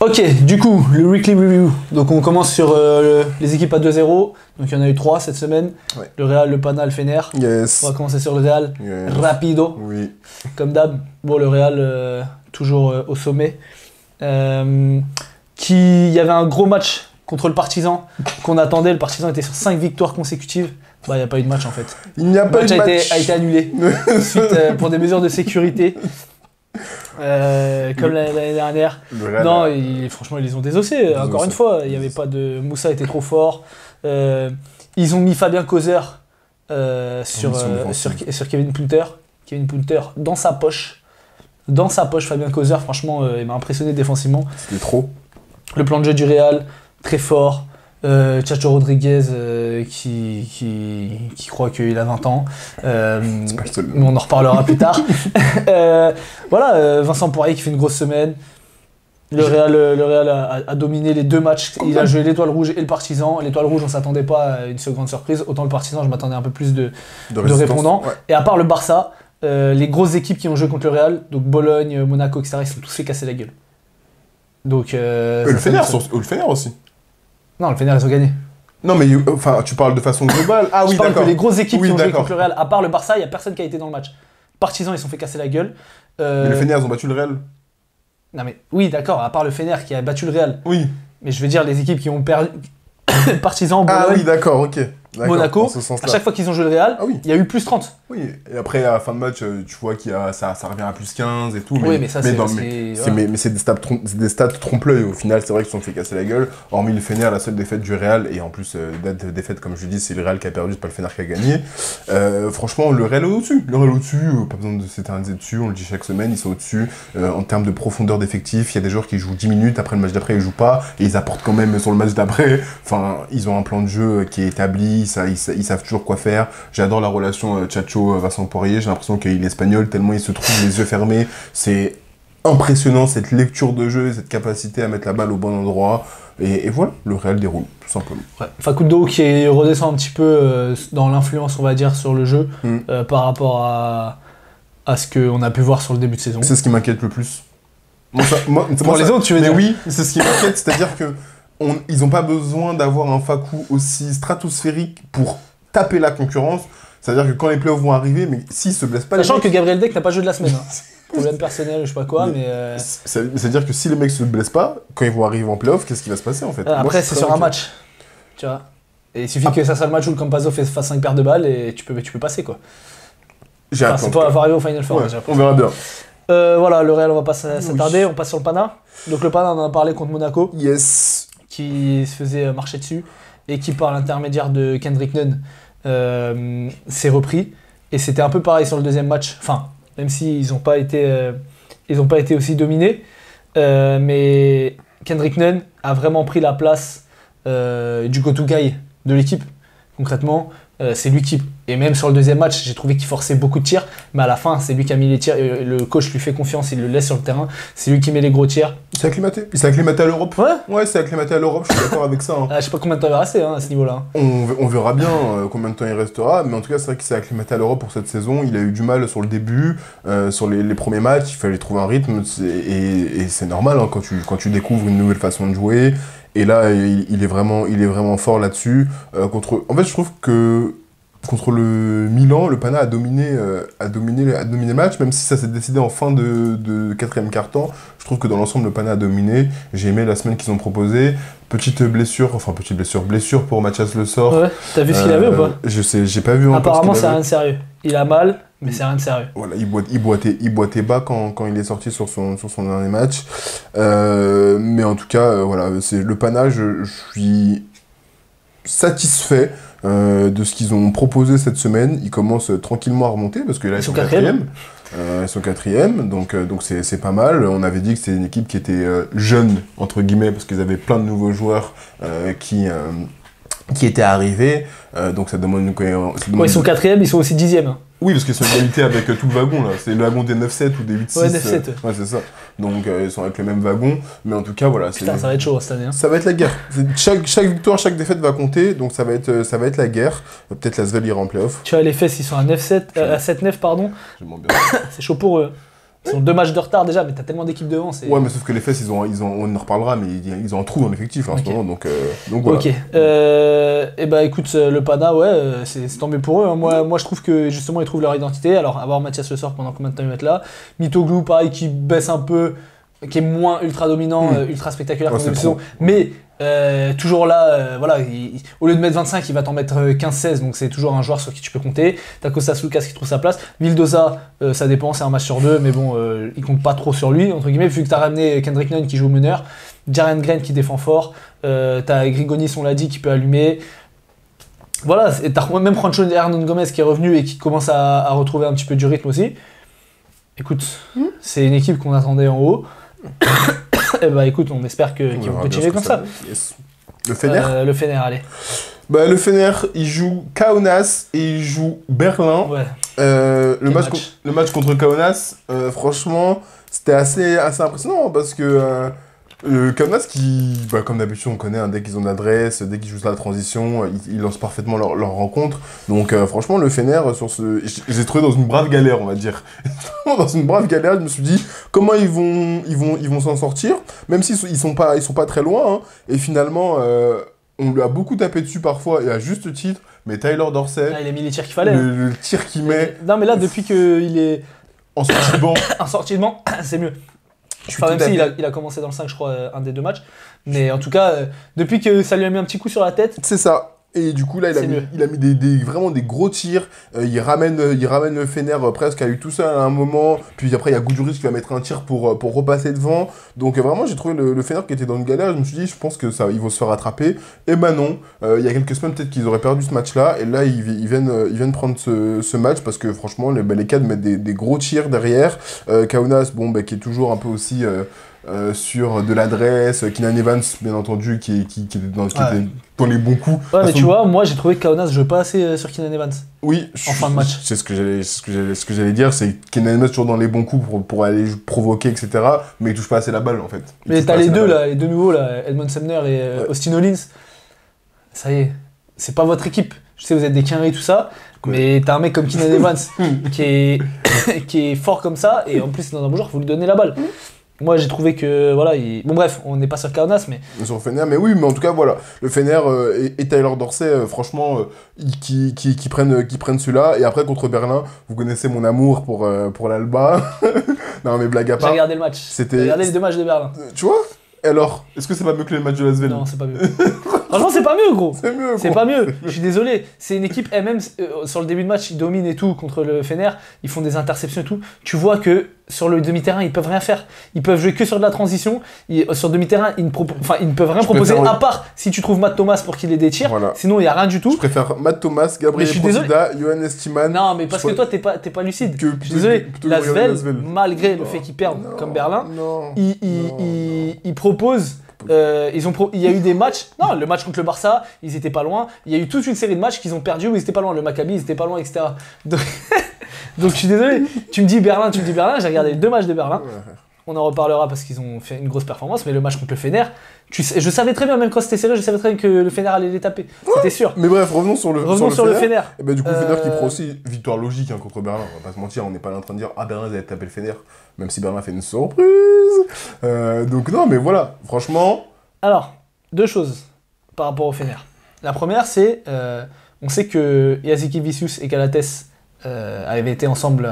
Ok, du coup, le weekly review. Donc on commence sur les équipes à 2-0. Donc il y en a eu 3 cette semaine. Ouais. Le Real, le Pana, le Fener. Yes. On va commencer sur le Real. Yes. Rapido. Oui. Comme d'hab. Bon, le Real, toujours au sommet. Il y avait un gros match contre le Partizan qu'on attendait. Le Partizan était sur 5 victoires consécutives. Bah, il n'y a pas eu de match en fait. Il n'y a pas eu de Le match. match a été annulé suite, pour des mesures de sécurité. Comme l'année dernière. Non, franchement, ils les ont désossés. Encore une fois, il y avait pas de. Moussa était trop fort. Ils ont mis Fabien Causer sur Kevin Punter. Kevin Punter dans sa poche. Dans sa poche, Fabien Causer, franchement, il m'a impressionné défensivement. C'était trop. Le plan de jeu du Real, très fort. Chacho Rodriguez qui croit qu'il a 20 ans. C'est pas le seul. Mais on en reparlera plus tard. Voilà, Vincent Poirier qui fait une grosse semaine. Le Real a dominé les 2 matchs. Il a joué l'Étoile Rouge et le Partizan. L'Étoile Rouge, on s'attendait pas à une seconde surprise. Autant le Partizan, je m'attendais un peu plus de répondants. Ouais. Et à part le Barça, les grosses équipes qui ont joué contre le Real, donc Bologne, Monaco, etc., ils sont tous fait casser la gueule. Donc, le Fener aussi. Non, le Fener, ils ont gagné. Non, mais enfin, tu parles de façon globale. Ah oui, d'accord. Je parle que les grosses équipes qui ont joué contre le Real, à part le Barça, il n'y a personne qui a été dans le match. Partisans, ils se sont fait casser la gueule. Mais le Fener, ils ont battu le Real. Non, mais oui, d'accord, à part le Fener qui a battu le Real. Oui. Mais je veux dire, les équipes qui ont perdu. Partisans, Bologne. Ah oui, d'accord, ok. Monaco, à chaque fois qu'ils ont joué le Real, il y a eu plus 30. Oui, et après, à la fin de match, tu vois qu'il y a, ça revient à plus 15 et tout. Oui, mais ça, c'est des stats trompe-l'œil. Au final, c'est vrai qu'ils se sont fait casser la gueule. Hormis le Fener, la seule défaite du Real, et en plus, date de défaite, comme je dis, c'est le Real qui a perdu, c'est pas le Fener qui a gagné. Franchement, le Real est au-dessus. Le Real est au-dessus, pas besoin de s'éterniser dessus, on le dit chaque semaine, ils sont au-dessus. En termes de profondeur d'effectif, il y a des joueurs qui jouent 10 minutes, après le match d'après, ils jouent pas, et ils apportent quand même sur le match d'après. Enfin, ils ont un plan de jeu qui est établi, ils savent toujours quoi faire. J'adore la relation Chacho-Vincent Poirier, j'ai l'impression qu'il est espagnol tellement il se trouve les yeux fermés. C'est impressionnant cette lecture de jeu, cette capacité à mettre la balle au bon endroit. Et voilà, le Real déroule, tout simplement. Ouais. Facundo qui redescend un petit peu dans l'influence, on va dire, sur le jeu par rapport à ce qu'on a pu voir sur le début de saison. C'est ce qui m'inquiète le plus. Pour les autres, tu veux dire? Mais oui, c'est ce qui m'inquiète, c'est-à-dire que ils n'ont pas besoin d'avoir un Facu aussi stratosphérique pour taper la concurrence. C'est-à-dire que quand les playoffs vont arriver, mais s'ils se blessent pas... Sachant que Gabriel Deck n'a pas joué de la semaine. Problème personnel, je sais pas quoi, mais... C'est-à-dire que si les mecs se blessent pas, quand ils vont arriver en playoff, qu'est-ce qui va se passer en fait? Après, c'est sur un match, tu vois. Et il suffit que ça soit le match où le Campazzo fasse 5 paires de balles et tu peux passer, quoi. C'est pas arriver au Final Four. Ouais, on verra bien. Voilà, le Real, on va pas s'attarder, on passe sur le Pana. Donc le Pana, on en a parlé contre Monaco. Yes. Qui se faisait marcher dessus et qui, par l'intermédiaire de Kendrick Nunn, s'est repris. Et c'était un peu pareil sur le deuxième match. Enfin, même s'ils n'ont pas été aussi dominés. Mais Kendrick Nunn a vraiment pris la place du go-to guy de l'équipe. Concrètement, c'est lui qui... Et même sur le deuxième match, j'ai trouvé qu'il forçait beaucoup de tirs. Mais à la fin, c'est lui qui a mis les tirs. Le coach lui fait confiance, il le laisse sur le terrain. C'est lui qui met les gros tirs. Il s'est acclimaté. Il s'est acclimaté à l'Europe. Ouais. Ouais, il s'est acclimaté à l'Europe, je suis d'accord avec ça. Hein. Je sais pas combien de temps il va rester à ce niveau-là. On verra bien combien de temps il restera. Mais en tout cas, c'est vrai qu'il s'est acclimaté à l'Europe pour cette saison. Il a eu du mal sur le début, sur les premiers matchs. Il fallait trouver un rythme. Et c'est normal hein, quand tu découvres une nouvelle façon de jouer. Et là, il est vraiment fort là-dessus. En fait, je trouve que contre le Milan, le Pana a dominé le match, même si ça s'est décidé en fin de quatrième quart-temps. Je trouve que dans l'ensemble, le Pana a dominé. J'ai aimé la semaine qu'ils ont proposée. Blessure pour Mathias Le Sort. Ouais, t'as vu ce qu'il avait ou pas? Je sais, j'ai pas vu encore. Apparemment, c'est rien de sérieux. Il a mal, mais c'est rien de sérieux. Voilà, il boitait bas quand il est sorti sur son dernier match. Mais en tout cas, voilà, c'est le Pana, je suis satisfait de ce qu'ils ont proposé cette semaine. Ils commencent tranquillement à remonter parce que là ils sont quatrième. Ils sont quatrième, donc c'est pas mal. On avait dit que c'était une équipe qui était jeune, entre guillemets, parce qu'ils avaient plein de nouveaux joueurs qui étaient arrivés. Donc ça demande une cohérence. Ils sont quatrième, ils sont aussi dixième. Oui, parce qu'ils sont égalité avec tout le wagon, là. C'est le wagon des 9-7 ou des 8-6. Ouais, 9-7. Ouais, c'est ça. Donc, ils sont avec le même wagon. Mais en tout cas, voilà. Putain, ça va être chaud cette année. Hein. Ça va être la guerre. Chaque victoire, chaque défaite va compter. Donc, ça va être la guerre. Peut-être la Svel ira en playoff. Tu vois, les fesses, ils sont à 9-7, à 7-9, pardon. J'aime bien. C'est chaud pour eux. Ils ont 2 matchs de retard déjà, mais t'as tellement d'équipes devant. Ouais, mais sauf que les Fesses, on en reparlera, mais ils ont un trou dans l'effectif en ce moment, donc voilà. Ok. Et bah écoute, le Pana, ouais, c'est tant mieux pour eux. Hein. Moi, je trouve que justement, ils trouvent leur identité. Alors, avoir Mathias Le Sort pendant combien de temps ils vont être là. Mitoglou, pareil, qui baisse un peu, qui est moins ultra dominant, ultra spectaculaire comme une saison. Mais toujours là, voilà, au lieu de mettre 25, il va t'en mettre 15-16, donc c'est toujours un joueur sur qui tu peux compter. T'as Kostas Lucas qui trouve sa place. Vildosa, ça dépend, c'est un match sur 2, mais bon, il compte pas trop sur lui, entre guillemets, vu que t'as ramené Kendrick Nunn qui joue au meneur, Jaren Grant qui défend fort, t'as Grigonis, on l'a dit, qui peut allumer. Voilà, et t'as même Juancho Hernan Gomez qui est revenu et qui commence à retrouver un petit peu du rythme aussi. Écoute, c'est une équipe qu'on attendait en haut. Et bah écoute, on espère qu'ils vont continuer comme ça. Yes. Le Fener Le Fener, allez. Bah, le Fener, il joue Kaunas et il joue Berlin. Ouais. Le match contre Kaunas, franchement, c'était assez impressionnant parce que Kaunas qui, comme d'habitude, on connaît, hein, dès qu'ils ont l'adresse, dès qu'ils jouent la transition, ils lancent parfaitement leur rencontre. Donc franchement, le Fener, j'ai trouvé dans une brave galère, on va dire. Dans une brave galère, je me suis dit, comment ils vont s'en sortir, même s'ils ils sont pas très loin. Hein, et finalement, on lui a beaucoup tapé dessus parfois, et à juste titre, mais Tyler Dorsey... Ah, il a mis les tirs qu'il fallait. Le tir qu'il met... Non, mais là, depuis qu'il est... En sortie de banc. En sortie de banc, c'est mieux. Enfin, même s'il il a commencé dans le 5, je crois, un des 2 matchs. Mais en tout cas, depuis que ça lui a mis un petit coup sur la tête... C'est ça. Et du coup, là, il a mis vraiment des gros tirs. Il ramène le Fener presque à lui tout seul à un moment. Puis après, il y a Goudiouris qui va mettre un tir pour repasser devant. Donc vraiment, j'ai trouvé le Fener qui était dans une galère. Je me suis dit, je pense que ça, ils vont se faire rattraper. Et ben non. Il y a quelques semaines, peut-être qu'ils auraient perdu ce match-là. Et là, ils viennent prendre ce match parce que franchement, les Cades mettent des gros tirs derrière. Kaunas, qui est toujours un peu aussi... sur de l'adresse, Keenan Evans bien entendu qui était dans les bons coups. Ouais, mais tu vois, moi j'ai trouvé que Kaunas joue pas assez sur Keenan Evans. Oui, en fin de match. C'est ce que j'allais dire, c'est Keenan Evans toujours dans les bons coups pour aller provoquer, etc. Mais il touche pas assez la balle en fait. Mais t'as les deux là, les deux nouveaux là, Edmond Sumner et Austin Hollins. Ça y est, c'est pas votre équipe. Je sais vous êtes des quinries tout ça, mais t'as un mec comme Keenan Evans qui est fort comme ça et en plus c'est dans un bon joueur, faut lui donner la balle. Moi j'ai trouvé que voilà, bon bref, on n'est pas sur Kaunas mais sur Fener, mais oui, mais en tout cas voilà, le Fener et Tyler Dorsey franchement qui prennent celui-là. Et après contre Berlin, vous connaissez mon amour pour l'Alba. Non mais blague à part. J'ai regardé le match. J'ai regardé les 2 matchs de Berlin. Tu vois? Alors, est-ce que c'est pas mieux que les matchs de l'ASVEL? Non, c'est pas mieux. Franchement, c'est pas mieux, gros. C'est mieux, c'est pas mieux. Je suis désolé. C'est une équipe, même sur le début de match, ils dominent et tout contre le Fener. Ils font des interceptions et tout. Tu vois que sur le demi-terrain, ils peuvent rien faire. Ils peuvent jouer que sur de la transition. Sur demi-terrain, ils ne peuvent rien proposer à part si tu trouves Matt Thomas pour qu'il ait des tirs. Voilà. Sinon, il n'y a rien du tout. Je préfère Matt Thomas, Gabriel Procida, Johan Estiman. Non, mais parce que toi, t'es pas lucide. Je suis désolé. L'ASVEL, malgré le fait qu'ils perdent comme Berlin, ils proposent. Il y a eu des matchs, non, le match contre le Barça, ils étaient pas loin. Il y a eu toute une série de matchs qu'ils ont perdu où ils étaient pas loin. Le Maccabi, ils étaient pas loin, etc. Donc je suis désolé. Tu me dis Berlin, j'ai regardé les 2 matchs de Berlin. On en reparlera parce qu'ils ont fait une grosse performance, mais le match contre le Fener, je savais très bien, même quand c'était serré, je savais très bien que le Fener allait les taper. C'était sûr. Mais bref, revenons sur le Fener. Et ben, du coup, le Fener qui prend aussi victoire logique contre Berlin. On va pas se mentir, on n'est pas là en train de dire ah Berlin ils avaient tapé le Fener, même si Berlin fait une surprise. Donc non, mais voilà, franchement. Alors, 2 choses par rapport au Fener. La première, c'est on sait que Jasikevicius et Calates avaient été ensemble,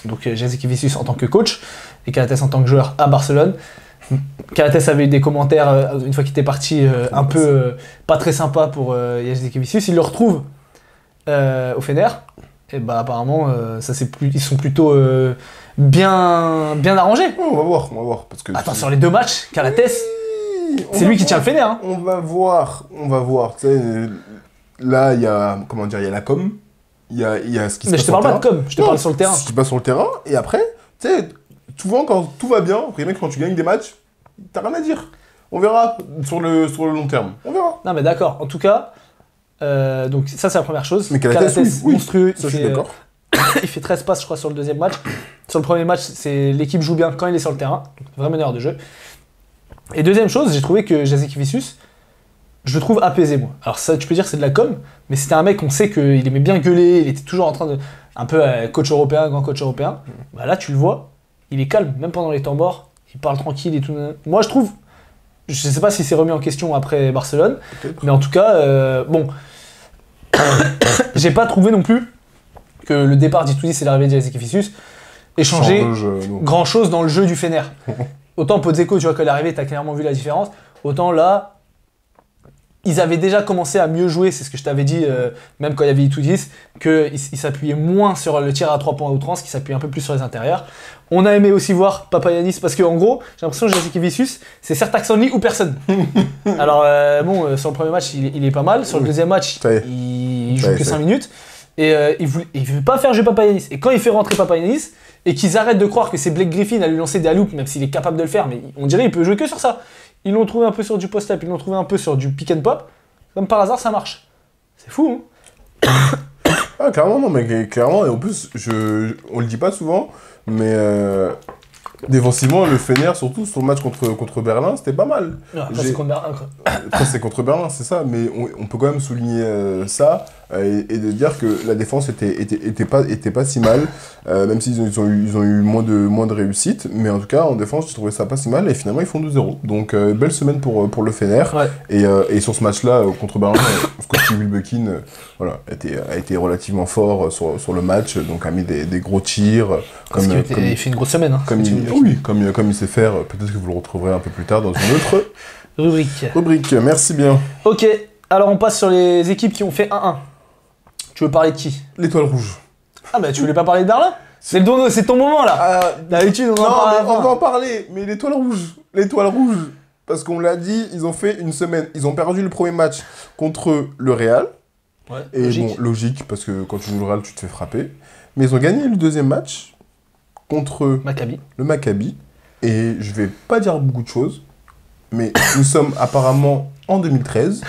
donc Jasikevicius en tant que coach et Calates en tant que joueur à Barcelone. Calates avait eu des commentaires une fois qu'il était parti un peu pas très sympa pour Jasikevicius. Il le retrouve au Fener et bah apparemment ils sont plutôt bien arrangés. On va voir parce que attends, sur les 2 matchs, Calates c'est lui qui tient le Fener. Hein. On va voir. Tu sais, là, il y a la com. Il y a ce qui se passe. Mais je te parle pas de com, je te parle sur le terrain. Ce qui se passe sur le terrain. Et après, tu sais, souvent quand tout va bien, après, mec, quand tu gagnes des matchs, t'as rien à dire. On verra sur le long terme. On verra. Non, mais d'accord. En tout cas, donc ça, c'est la première chose. Mais Calates, oui, monstrueux. Ça, je suis d'accord. Il fait 13 passes, je crois, sur le deuxième match. Sur le premier match, l'équipe joue bien quand il est sur le terrain. Donc, vrai meneur de jeu. Et deuxième chose, j'ai trouvé que Jasikevicius, je le trouve apaisé, moi. Alors ça, tu peux dire c'est de la com, mais c'était un mec, on sait qu'il aimait bien gueuler, il était toujours en train de... Un peu coach européen, grand coach européen. Bah là, tu le vois, il est calme, même pendant les temps morts, il parle tranquille et tout. Moi, je trouve, je sais pas si c'est remis en question après Barcelone, mais en tout cas, bon, j'ai pas trouvé non plus que le départ d'Itoudis et l'arrivée d'Jasikevicius ait changé grand chose dans le jeu du Fener. Autant Podzeko, tu vois, quand il est arrivé, t'as clairement vu la différence. Autant là, ils avaient déjà commencé à mieux jouer, c'est ce que je t'avais dit, même quand il y avait Itoudis, qu'ils s'appuyaient moins sur le tir à 3 points à outrance, qu'ils s'appuyaient un peu plus sur les intérieurs. On a aimé aussi voir Papagiannis, parce qu'en gros, j'ai l'impression que Jasikevicius, c'est Sertac-Sanli ou personne. Alors, bon, sur le premier match, il est pas mal. Sur le deuxième match, il joue que 5 minutes. Et il veut pas faire jouer Papagiannis. Et quand il fait rentrer Papagiannis, et qu'ils arrêtent de croire que c'est Blake Griffin à lui lancer des alley-oops, même s'il est capable de le faire, mais on dirait qu'il peut jouer que sur ça. Ils l'ont trouvé un peu sur du post-up, ils l'ont trouvé un peu sur du pick and pop. Comme par hasard, ça marche. C'est fou, hein. Ah, clairement, non, mais clairement, et en plus, on le dit pas souvent, mais défensivement, le Fener, surtout sur le match contre Berlin, c'était pas mal. Après, c'est contre Berlin, quoi. Après, c'est contre Berlin, c'est ça, mais on peut quand même souligner ça et de dire que la défense était pas si mal, même s'ils ont eu moins de réussite, mais en tout cas, en défense, je trouvais ça pas si mal, et finalement, ils font 2-0. Donc, belle semaine pour le Fener. Ouais. Et sur ce match-là, contre Berlin, Scottie Wilbekin voilà, a été relativement fort sur le match, donc a mis des gros tirs. Il fait une grosse semaine. Hein, comme il sait faire, peut-être que vous le retrouverez un peu plus tard dans une autre rubrique. Merci bien. Ok, alors on passe sur les équipes qui ont fait 1-1. Tu veux parler de qui? L'Étoile Rouge. Ah bah tu voulais pas parler de Berlin? C'est ton moment là. D'habitude on va en parler, mais l'Étoile Rouge, parce qu'on l'a dit, ils ont fait une semaine, ils ont perdu le premier match contre le Real. Ouais, et logique. Bon, logique, parce que quand tu joues le Real, tu te fais frapper. Mais ils ont gagné le deuxième match contre le Maccabi. Et je vais pas dire beaucoup de choses, mais nous sommes apparemment en 2013,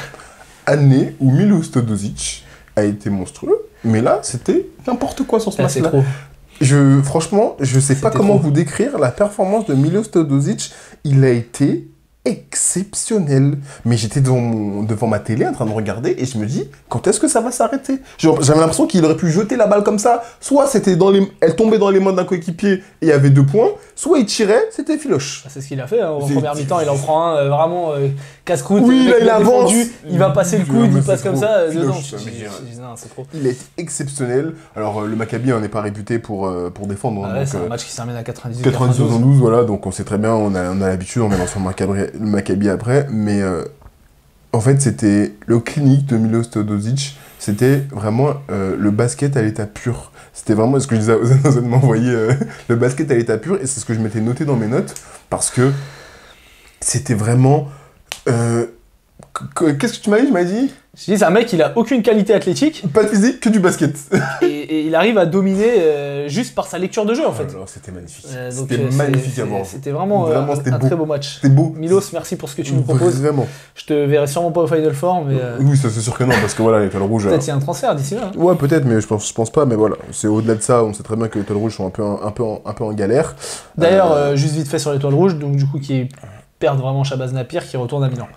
année où Milos Teodosic a été monstrueux. Mais là, c'était n'importe quoi sur ce match-là. Franchement, je sais pas comment vous décrire la performance de Milos Teodosic. Il a été exceptionnel. Mais j'étais devant ma télé en train de regarder et je me dis, quand est-ce que ça va s'arrêter? J'avais l'impression qu'il aurait pu jeter la balle comme ça. Soit elle tombait dans les mains d'un coéquipier et il y avait 2 points, soit il tirait, c'était filoche. C'est ce qu'il a fait. Hein. En première mi-temps, il en prend un vraiment casse-croûte. Oui, là, il avance. Il va passer le coude, il passe comme ça. C'est trop. Il est exceptionnel. Alors, le Maccabi, on n'est pas réputé pour défendre. Ah ouais, c'est un match qui se termine à 98. 92, voilà. Donc, on sait très bien, on a l'habitude, on est dans son le Maccabi après, mais en fait c'était le clinique de Milos Teodosic, c'était vraiment le basket à l'état pur. C'était vraiment ce que je disais aux Zen de m'envoyer le basket à l'état pur, et c'est ce que je m'étais noté dans mes notes, parce que c'était vraiment... Qu'est-ce que tu m'as dit? Je m'as dit Je dis, c'est un mec, il a aucune qualité athlétique. Pas de physique, que du basket. et il arrive à dominer juste par sa lecture de jeu, en fait. Alors, c'était magnifique. C'était magnifique à voir. C'était vraiment un très beau match. C'était beau. Milos, merci pour ce que tu nous proposes. Vraiment. Je te verrai sûrement pas au Final Four, mais... Oui, ça c'est sûr que non, parce que voilà, l'Étoile Rouge... Peut-être il y a un transfert d'ici là. Ouais, peut-être, mais je pense pas, mais voilà. C'est au-delà de ça, on sait très bien que l'Étoile Rouge sont un peu en galère. D'ailleurs, juste vite fait sur l'Étoile Rouge, donc du coup, qui perdent vraiment Shabazz Napier, qui retourne à Milan.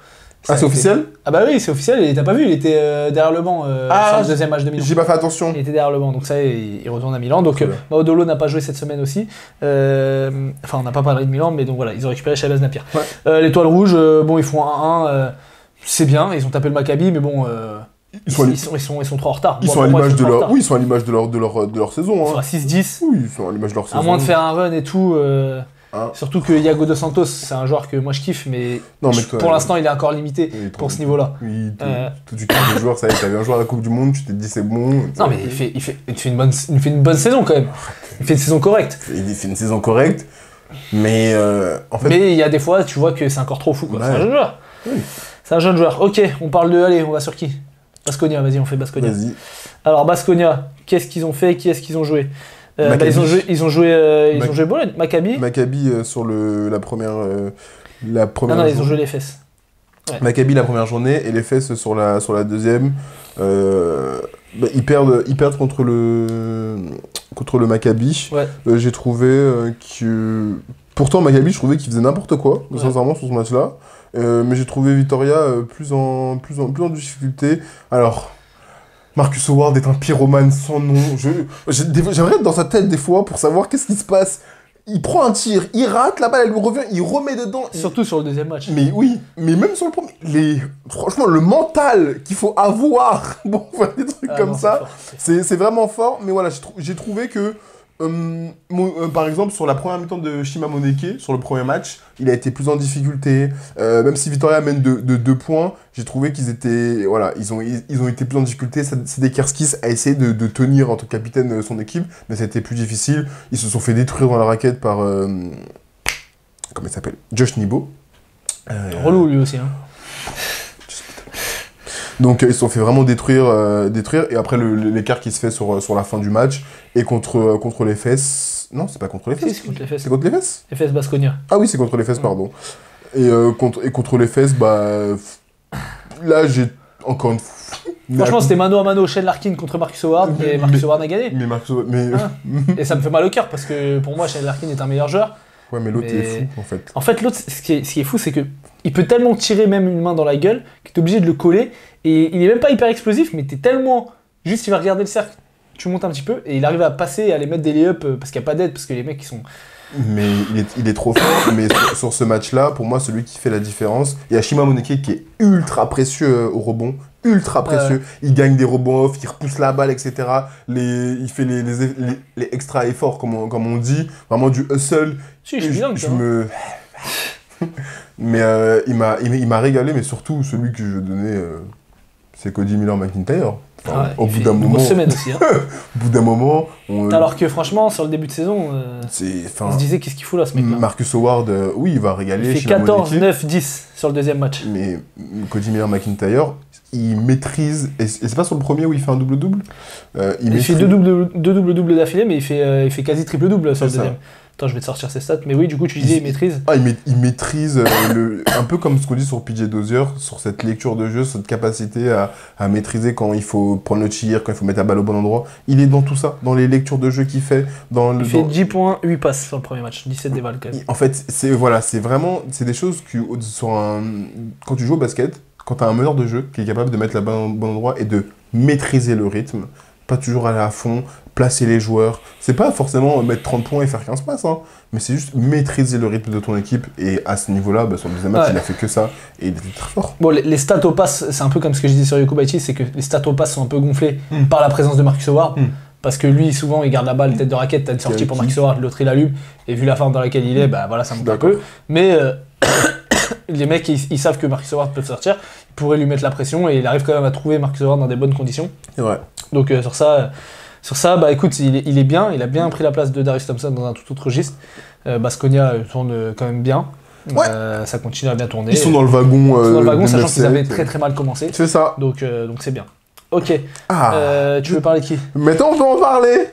C'est officiel? Ah bah oui, c'est officiel, et t'as pas vu, il était derrière le banc sur le deuxième match de Milan. J'ai pas fait attention. Il était derrière le banc, donc ça, il retourne à Milan. Donc Maudolo n'a pas joué cette semaine aussi. Enfin, on n'a pas parlé de Milan, mais donc voilà, ils ont récupéré Shabazz Napier. Ouais. L'Étoile Rouge, bon, ils font 1-1, c'est bien, ils ont tapé le Maccabi, mais bon... Ils sont trop en retard. Ils sont à l'image de leur... Oui, ils sont à l'image de leur saison. Ils sont à 6-10. Oui, ils sont à l'image de leur saison. À moins de faire un run et tout... Surtout que Iago Dos Santos, c'est un joueur que moi je kiffe, mais pour l'instant il est encore limité pour ce niveau-là. Oui, tout du kiffes le joueur, ça y est, t'avais un joueur à la Coupe du Monde, tu t'es dit c'est bon. Non mais il fait une bonne saison quand même. Il fait une saison correcte. Il fait une saison correcte, mais en fait... Mais il y a des fois, tu vois que c'est encore trop fou, quoi. C'est un jeune joueur. Oui. C'est un jeune joueur. Ok, on parle de... Allez, on va sur qui? Baskonia, vas-y, on fait Baskonia. Vas-y. Alors Baskonia, qu'est-ce qu'ils ont fait? Qui est-ce qu'ils ont joué? Ils ont joué Bologne, Maccabi. Maccabi sur la première. Non, ils ont joué les fesses. Ouais. Maccabi la première journée et les fesses sur la deuxième. Ils perdent contre le Maccabi. Ouais. J'ai trouvé que. Pourtant, Maccabi, je trouvais qu'il faisait n'importe quoi, sincèrement, sur ce match-là. Mais j'ai trouvé Vitoria plus en difficulté. Alors. Marcus Howard est un pyromane sans nom. J'aimerais être dans sa tête des fois pour savoir qu'est-ce qui se passe. il prend un tir, il rate, la balle elle lui revient, il remet dedans. Surtout sur le deuxième match. Mais oui, mais même sur le premier, franchement, le mental qu'il faut avoir pour faire des trucs comme ça, c'est vraiment fort. Mais voilà, j'ai trouvé que, par exemple, sur la première mi-temps de Shima Moneke, sur le premier match, il a été plus en difficulté. Même si Vitória mène de 2 points, j'ai trouvé qu'ils étaient, voilà, ils ont été plus en difficulté. Sedekerskis a essayé de tenir en tant que capitaine son équipe, mais c'était plus difficile. Ils se sont fait détruire dans la raquette par, comment il s'appelle, Josh Nibo. Relou lui aussi. Hein. Donc ils se sont fait vraiment détruire. Et après l'écart qui se fait sur la fin du match et contre les fesses. Non, c'est pas contre les fesses. C'est contre les fesses. C'est contre les fesses. Les fesses Baskonia. Ah oui, c'est contre les fesses, pardon. Et contre les fesses, bah là j'ai encore une fois. Franchement, c'était mano à mano Shane Larkin contre Marcus Howard et Marcus Howard a gagné. Mais Marcus Howard, Et ça me fait mal au cœur parce que pour moi, Shane Larkin est un meilleur joueur. Ouais, mais l'autre est fou en fait. En fait, l'autre, ce qui est fou, c'est que il peut tellement tirer même une main dans la gueule que t'es obligé de le coller. Et il est même pas hyper explosif, mais t'es tellement. Juste, il va regarder le cercle, tu montes un petit peu et il arrive à passer et à aller mettre des lay-ups parce qu'il n'y a pas d'aide, parce que les mecs ils sont. Mais il est trop fort. Mais sur ce match-là, pour moi, celui qui fait la différence, il y a Shima Moneke qui est ultra précieux au rebond. Ultra précieux. Il gagne des rebonds off, il repousse la balle, etc. Il fait les extra efforts, comme on dit. Vraiment du hustle. Si, je me... Mais il m'a régalé, mais surtout celui que je donnais, c'est Cody Miller-McIntyre. Enfin, au bout d'un moment. Grosse semaine aussi. Hein. Au bout d'un moment. Alors que franchement, sur le début de saison, on se disait qu'est-ce qu'il fout là, ce mec-là. Marcus Howard, oui, il va régaler. Il fait 14, 9, 10 sur le deuxième match. Mais Cody Miller-McIntyre, il maîtrise. Et c'est pas sur le premier où il fait un double-double. Il fait deux double-double d'affilée, mais il fait quasi triple-double sur le deuxième. Attends, je vais te sortir ses stats, mais oui, du coup, tu disais, il maîtrise. Ah, il maîtrise un peu comme ce qu'on dit sur PJ Dozier, sur cette lecture de jeu, cette capacité à maîtriser quand il faut prendre le tir, quand il faut mettre la balle au bon endroit. Il est dans tout ça, dans les lectures de jeu qu'il fait. Il fait 10 points, 8 passes sur le premier match, 17 dévals quand même. En fait, c'est des choses que quand tu joues au basket, quand tu as un meneur de jeu qui est capable de mettre la balle au bon endroit et de maîtriser le rythme, pas toujours aller à fond, placer les joueurs. C'est pas forcément mettre 30 points et faire 15 passes, hein, mais c'est juste maîtriser le rythme de ton équipe. Et à ce niveau-là, sur le deuxième match, il a fait que ça et il était très fort. Bon, les stats au pass, c'est un peu comme ce que je disais sur Yokubaichi, c'est que les stats au pass sont un peu gonflés par la présence de Marcus Howard. Parce que lui, souvent, il garde la balle tête de raquette, t'as une sortie pour Marcus Howard, l'autre il allume, et vu la forme dans laquelle il est, bah voilà, ça monte un peu. Mais les mecs, ils savent que Marcus Howard peut sortir, ils pourraient lui mettre la pression, et il arrive quand même à trouver Marcus Howard dans des bonnes conditions. C'est vrai. Donc sur ça, bah écoute, il est bien, il a bien pris la place de Darius Thompson dans un tout autre registre. Baskonia tourne quand même bien. Ouais. Ça continue à bien tourner. Ils sont dans le wagon. Sachant qu'ils avaient très très mal commencé. C'est ça. Donc c'est bien. Ok. Tu veux parler de qui? Maintenant, on peut en parler.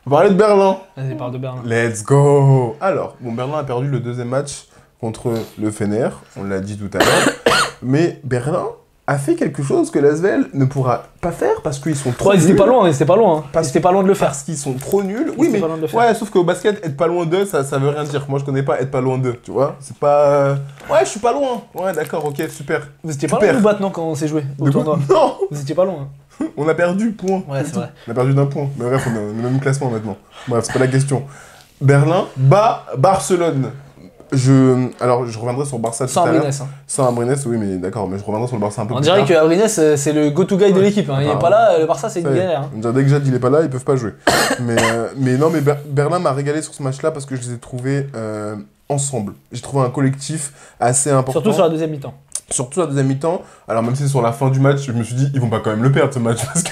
On va parler de Berlin. Vas-y, parle de Berlin. Let's go. Alors, Berlin a perdu le deuxième match contre le Fener. On l'a dit tout à l'heure. Mais Berlin a fait quelque chose que l'ASVEL ne pourra pas faire parce qu'ils sont trop nuls. Ils étaient pas loin Ils étaient pas loin de le faire. Parce qu'ils sont trop nuls. Oui, mais ouais, sauf qu'au basket, être pas loin d'eux, ça veut rien dire. Moi, je connais pas être pas loin d'eux, tu vois. C'est pas... Ouais, je suis pas loin. Ouais, d'accord, ok, super. Vous étiez pas loin de nous battre, non, quand on s'est joué au tournoi? Non. Vous étiez pas loin. On a perdu, point. Ouais, c'est vrai. On a perdu d'un point. Mais bref, on a le même classement maintenant. Bref, c'est pas la question. Berlin bat Barcelone. Alors, je reviendrai sur Barça tout à l'heure. Sans Abrines, oui, mais d'accord, mais je reviendrai sur le Barça un peu plus tard. On dirait que Abrines, c'est le go-to guy de l'équipe. Il est pas là, le Barça, c'est une galère. Dès que Jad il est pas là, ils peuvent pas jouer. mais non, mais Berlin m'a régalé sur ce match-là parce que je les ai trouvés ensemble. J'ai trouvé un collectif assez important. Surtout sur la deuxième mi-temps. Surtout la deuxième mi-temps. Alors même si sur la fin du match, je me suis dit, ils vont pas quand même le perdre ce match parce que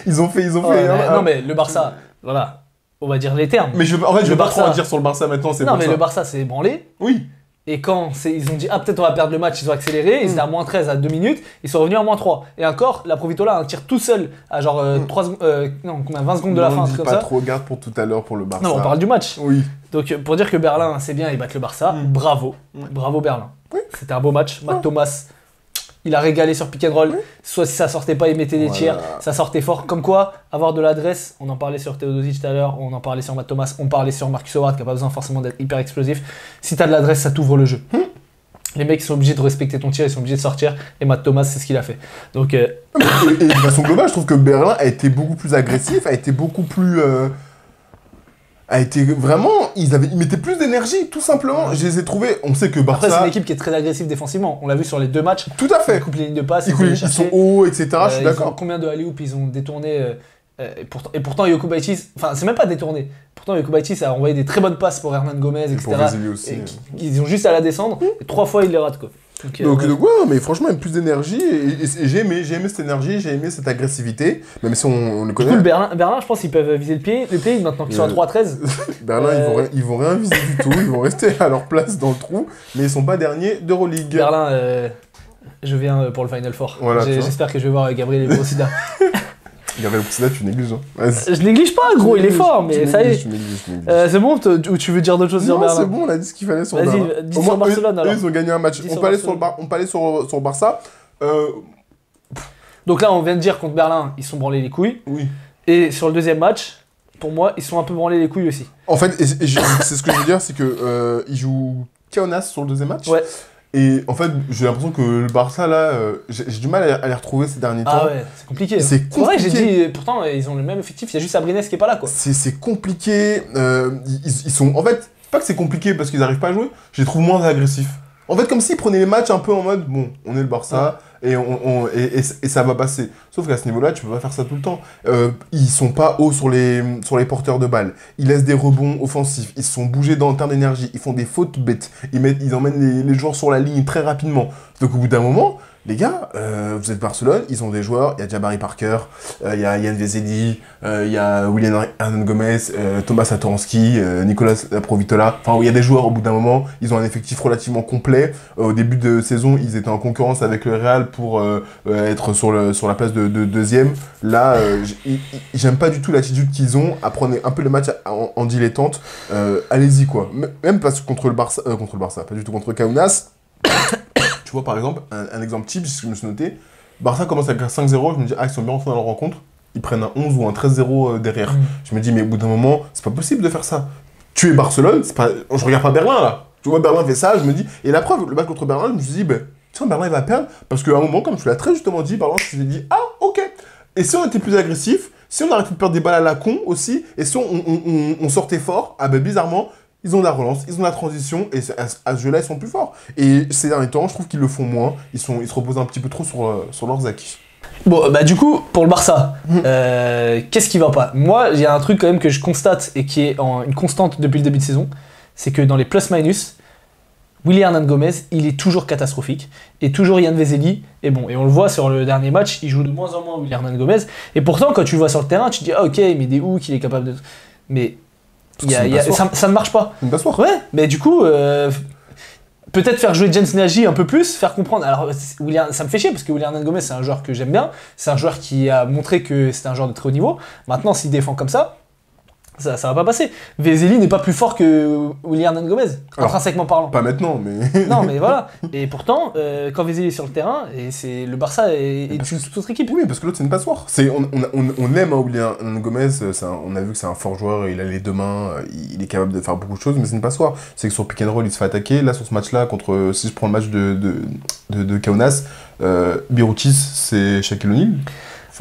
ils ont fait. Non, mais le Barça, voilà. On va dire les termes. Mais en fait, je vais pas trop en dire sur le Barça maintenant, c'est Non, mais le Barça s'est ébranlé. Oui. Et quand ils ont dit, peut-être on va perdre le match, ils ont accéléré, ils étaient à moins 13 à 2 minutes, ils sont revenus à moins 3. Et encore, la Provitola a un tir tout seul à genre 20 secondes de la fin, un truc comme ça. Pas trop garde pour tout à l'heure pour le Barça. Non, on parle du match. Oui. Donc pour dire que Berlin, c'est bien, ils battent le Barça, bravo. Bravo Berlin. Oui. C'était un beau match. Matt Thomas, il a régalé sur pick and roll. Soit si ça sortait pas, il mettait des tirs. Ça sortait fort. Comme quoi, avoir de l'adresse, on en parlait sur Teodosic tout à l'heure, on en parlait sur Matt Thomas, on parlait sur Marcus Howard qui n'a pas besoin forcément d'être hyper explosif. Si tu as de l'adresse, ça t'ouvre le jeu. Les mecs sont obligés de respecter ton tir, ils sont obligés de sortir. Et Matt Thomas, c'est ce qu'il a fait. Donc, et de façon globale, je trouve que Berlin a été beaucoup plus agressif, a été beaucoup plus... a été vraiment... Ils mettaient plus d'énergie, tout simplement. Je les ai trouvés... On sait que Barça... Après, c'est une équipe qui est très agressive défensivement. On l'a vu sur les 2 matchs. Tout à fait. Ils coupent les lignes de passe. Ils sont hauts, etc. Je suis d'accord. Combien de alley-oop ils ont détourné et pourtant, Yokubaitis... Enfin, c'est même pas détourné. Pourtant, Yokubaitis a envoyé des très bonnes passes pour Hernan Gomez, etc. Pour Vezeli aussi. Ils ont juste à la descendre. Et 3 fois, ils les ratent, quoi. Donc ouais, mais franchement, il y a plus d'énergie et j'ai aimé cette énergie, j'ai aimé cette agressivité, même si on le connaît. Du coup, Berlin, je pense qu'ils peuvent viser le play maintenant qu'ils sont à 3-13. Berlin, ils vont rien viser du tout, ils vont rester à leur place dans le trou, mais ils sont pas derniers d'Euroleague. Berlin, je viens pour le Final Four. Voilà, j'espère que je vais voir Gabriel Brosida. Gabriel Brosida, tu négliges. Hein. Je néglige pas, gros, il est fort, mais ça y est. C'est bon, ou tu veux dire d'autres choses sur Berlin? Non, c'est bon, on a dit ce qu'il fallait sur Berlin. Vas-y, dis sur Barcelone alors. Eux, ils ont gagné un match. On peut aller sur Barça. Donc là, on vient de dire contre Berlin, ils sont branlés les couilles. Oui. Et sur le deuxième match, pour moi, ils sont un peu branlés les couilles aussi. En fait, c'est ce que je veux dire, c'est que ils jouent Kaunas sur le deuxième match. Ouais. Et en fait, j'ai l'impression que le Barça, là, j'ai du mal à les retrouver ces derniers temps. Ah ouais, c'est compliqué. C'est compliqué. vrai que j'ai dit, pourtant, ils ont le même effectif, il y a juste Abrines qui est pas là, quoi. C'est compliqué. Ils sont... En fait, pas que c'est compliqué parce qu'ils n'arrivent pas à jouer, je les trouve moins agressifs. En fait, comme s'ils prenaient les matchs un peu en mode, bon, on est le Barça, et ça va passer. Sauf qu'à ce niveau-là, tu peux pas faire ça tout le temps. Ils sont pas hauts sur les porteurs de balles. Ils laissent des rebonds offensifs. Ils se sont bougés en termes d'énergie. Ils font des fautes bêtes. Ils emmènent les joueurs sur la ligne très rapidement. Donc au bout d'un moment, les gars, vous êtes Barcelone, ils ont des joueurs, il y a Jabari Parker, il y a Yann Vezeli, il y a William Hernan Gomez, Thomas Satoransky, Nicolas Provitola. Enfin, il y a des joueurs au bout d'un moment, ils ont un effectif relativement complet. Au début de saison, ils étaient en concurrence avec le Real pour être sur la place de deuxième. Là, j'aime pas du tout l'attitude qu'ils ont à prendre un peu le match en dilettante. Allez-y, quoi. Même parce que contre le Barça, pas du tout contre Kaunas. Tu vois, par exemple, un exemple type, ce que je me suis noté, Barça commence avec un 5-0, je me dis, ils sont bien rentrés dans leur rencontre, ils prennent un 11 ou un 13-0 derrière. Je me dis, mais au bout d'un moment, c'est pas possible de faire ça. Tu es Barcelone, je regarde pas Berlin, là. Tu vois, Berlin fait ça, je me dis, et la preuve, le match contre Berlin, je me suis dit, tiens, Berlin, il va perdre, parce qu'à un moment, comme tu l'as très justement dit, Berlin, je me suis dit, ok. Et si on était plus agressif, si on arrêtait de perdre des balles à la con aussi, et si on sortait fort, bizarrement, ils ont la relance, ils ont la transition, et à ce jeu-là, ils sont plus forts. Et ces derniers temps, je trouve qu'ils le font moins. Ils se reposent un petit peu trop sur leurs acquis. Bon, du coup, pour le Barça, qu'est-ce qui va pas? Moi, il y a un truc quand même que je constate, et qui est une constante depuis le début de saison, c'est que dans les plus-minus, William Hernan Gomez, il est toujours catastrophique. Et toujours Yann Vezeli. Et on le voit sur le dernier match, il joue de moins en moins William Hernan Gomez. Et pourtant, quand tu le vois sur le terrain, tu te dis, ok, mais des hooks, il est capable de... Mais... ça ne marche pas. Une passoire. Ouais, mais du coup, peut-être faire jouer James Nagy un peu plus, faire comprendre. Alors, ça me fait chier parce que William Hernan Gomez, c'est un joueur que j'aime bien. C'est un joueur qui a montré que c'était un joueur de très haut niveau. Maintenant, s'il défend comme ça va pas passer. Vezeli n'est pas plus fort que William Hernan Gomez, intrinsèquement parlant. Pas maintenant, mais... Non, mais voilà. Et pourtant, quand Vezeli est sur le terrain, le Barça est une toute autre équipe. Oui, parce que l'autre, c'est une passoire. On aime William Hernan Gomez, on a vu que c'est un fort joueur, il a les deux mains, il est capable de faire beaucoup de choses, mais c'est une passoire. C'est que sur pick and roll, il se fait attaquer. Là, sur ce match-là, si je prends le match de Kaunas, Biroutis, c'est Shaquille O'Neal.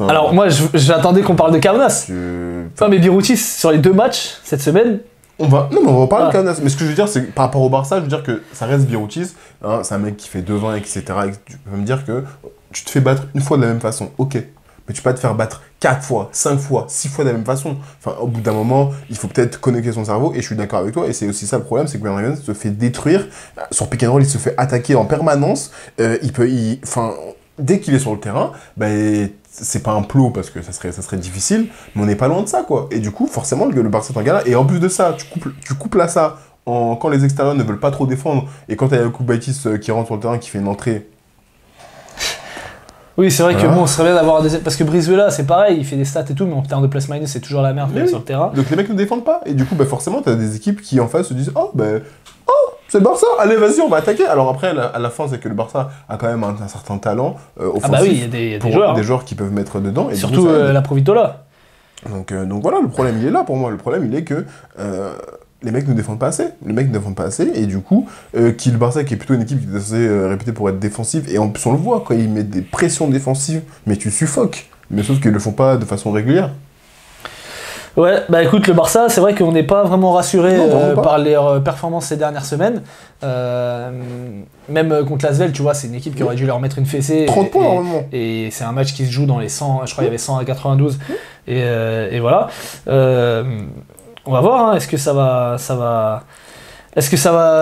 Alors moi j'attendais qu'on parle de Kaunas. Non mais Biroutis sur les 2 matchs cette semaine. On va en parler de Kaunas. Mais ce que je veux dire c'est que par rapport au Barça, je veux dire que ça reste Biroutis. Hein, c'est un mec qui fait 2-20 etc. Et tu peux me dire que tu te fais battre une fois de la même façon. Ok. Mais tu peux pas te faire battre 4 fois, 5 fois, 6 fois de la même façon. Enfin, au bout d'un moment, il faut peut-être connecter son cerveau. Et je suis d'accord avec toi. Et c'est aussi ça le problème, c'est que William se fait détruire. Sur pick and roll, il se fait attaquer en permanence. Dès qu'il est sur le terrain, c'est pas un plot parce que ça serait difficile, mais on n'est pas loin de ça, quoi. Et du coup, forcément, le Barça est en galère. Et en plus de ça, tu couples là ça quand les extérieurs ne veulent pas trop défendre et quand t'as Yokubaitis qui rentre sur le terrain, qui fait une entrée. Oui, c'est vrai que bon, ce serait bien d'avoir un deuxième. Parce que Brizuela, c'est pareil, il fait des stats et tout, mais en termes de plus-minus, c'est toujours la merde sur le terrain. Donc les mecs ne défendent pas. Et du coup, forcément, t'as des équipes qui en face se disent c'est le Barça, allez vas-y on va attaquer. Alors après à la fin c'est que le Barça a quand même un certain talent offensif. Oui, il y a des joueurs. Des joueurs qui peuvent mettre dedans. Et surtout la Provitola. Donc voilà, le problème il est là pour moi. Le problème il est que les mecs ne défendent pas assez. Et du coup, le Barça qui est plutôt une équipe qui est assez réputée pour être défensive, et en plus on le voit quand ils mettent des pressions défensives, mais tu suffoques. Mais sauf qu'ils le font pas de façon régulière. Ouais, bah écoute, le Barça, c'est vrai qu'on n'est pas vraiment rassuré Non, vraiment pas. par leurs performances ces dernières semaines. Même contre l'Asvel, tu vois, c'est une équipe qui aurait dû leur mettre une fessée. 30 points, normalement. Et c'est un match qui se joue dans les 100, je crois qu'il y avait 100 à 92. Et voilà. On va voir, hein, est-ce que ça va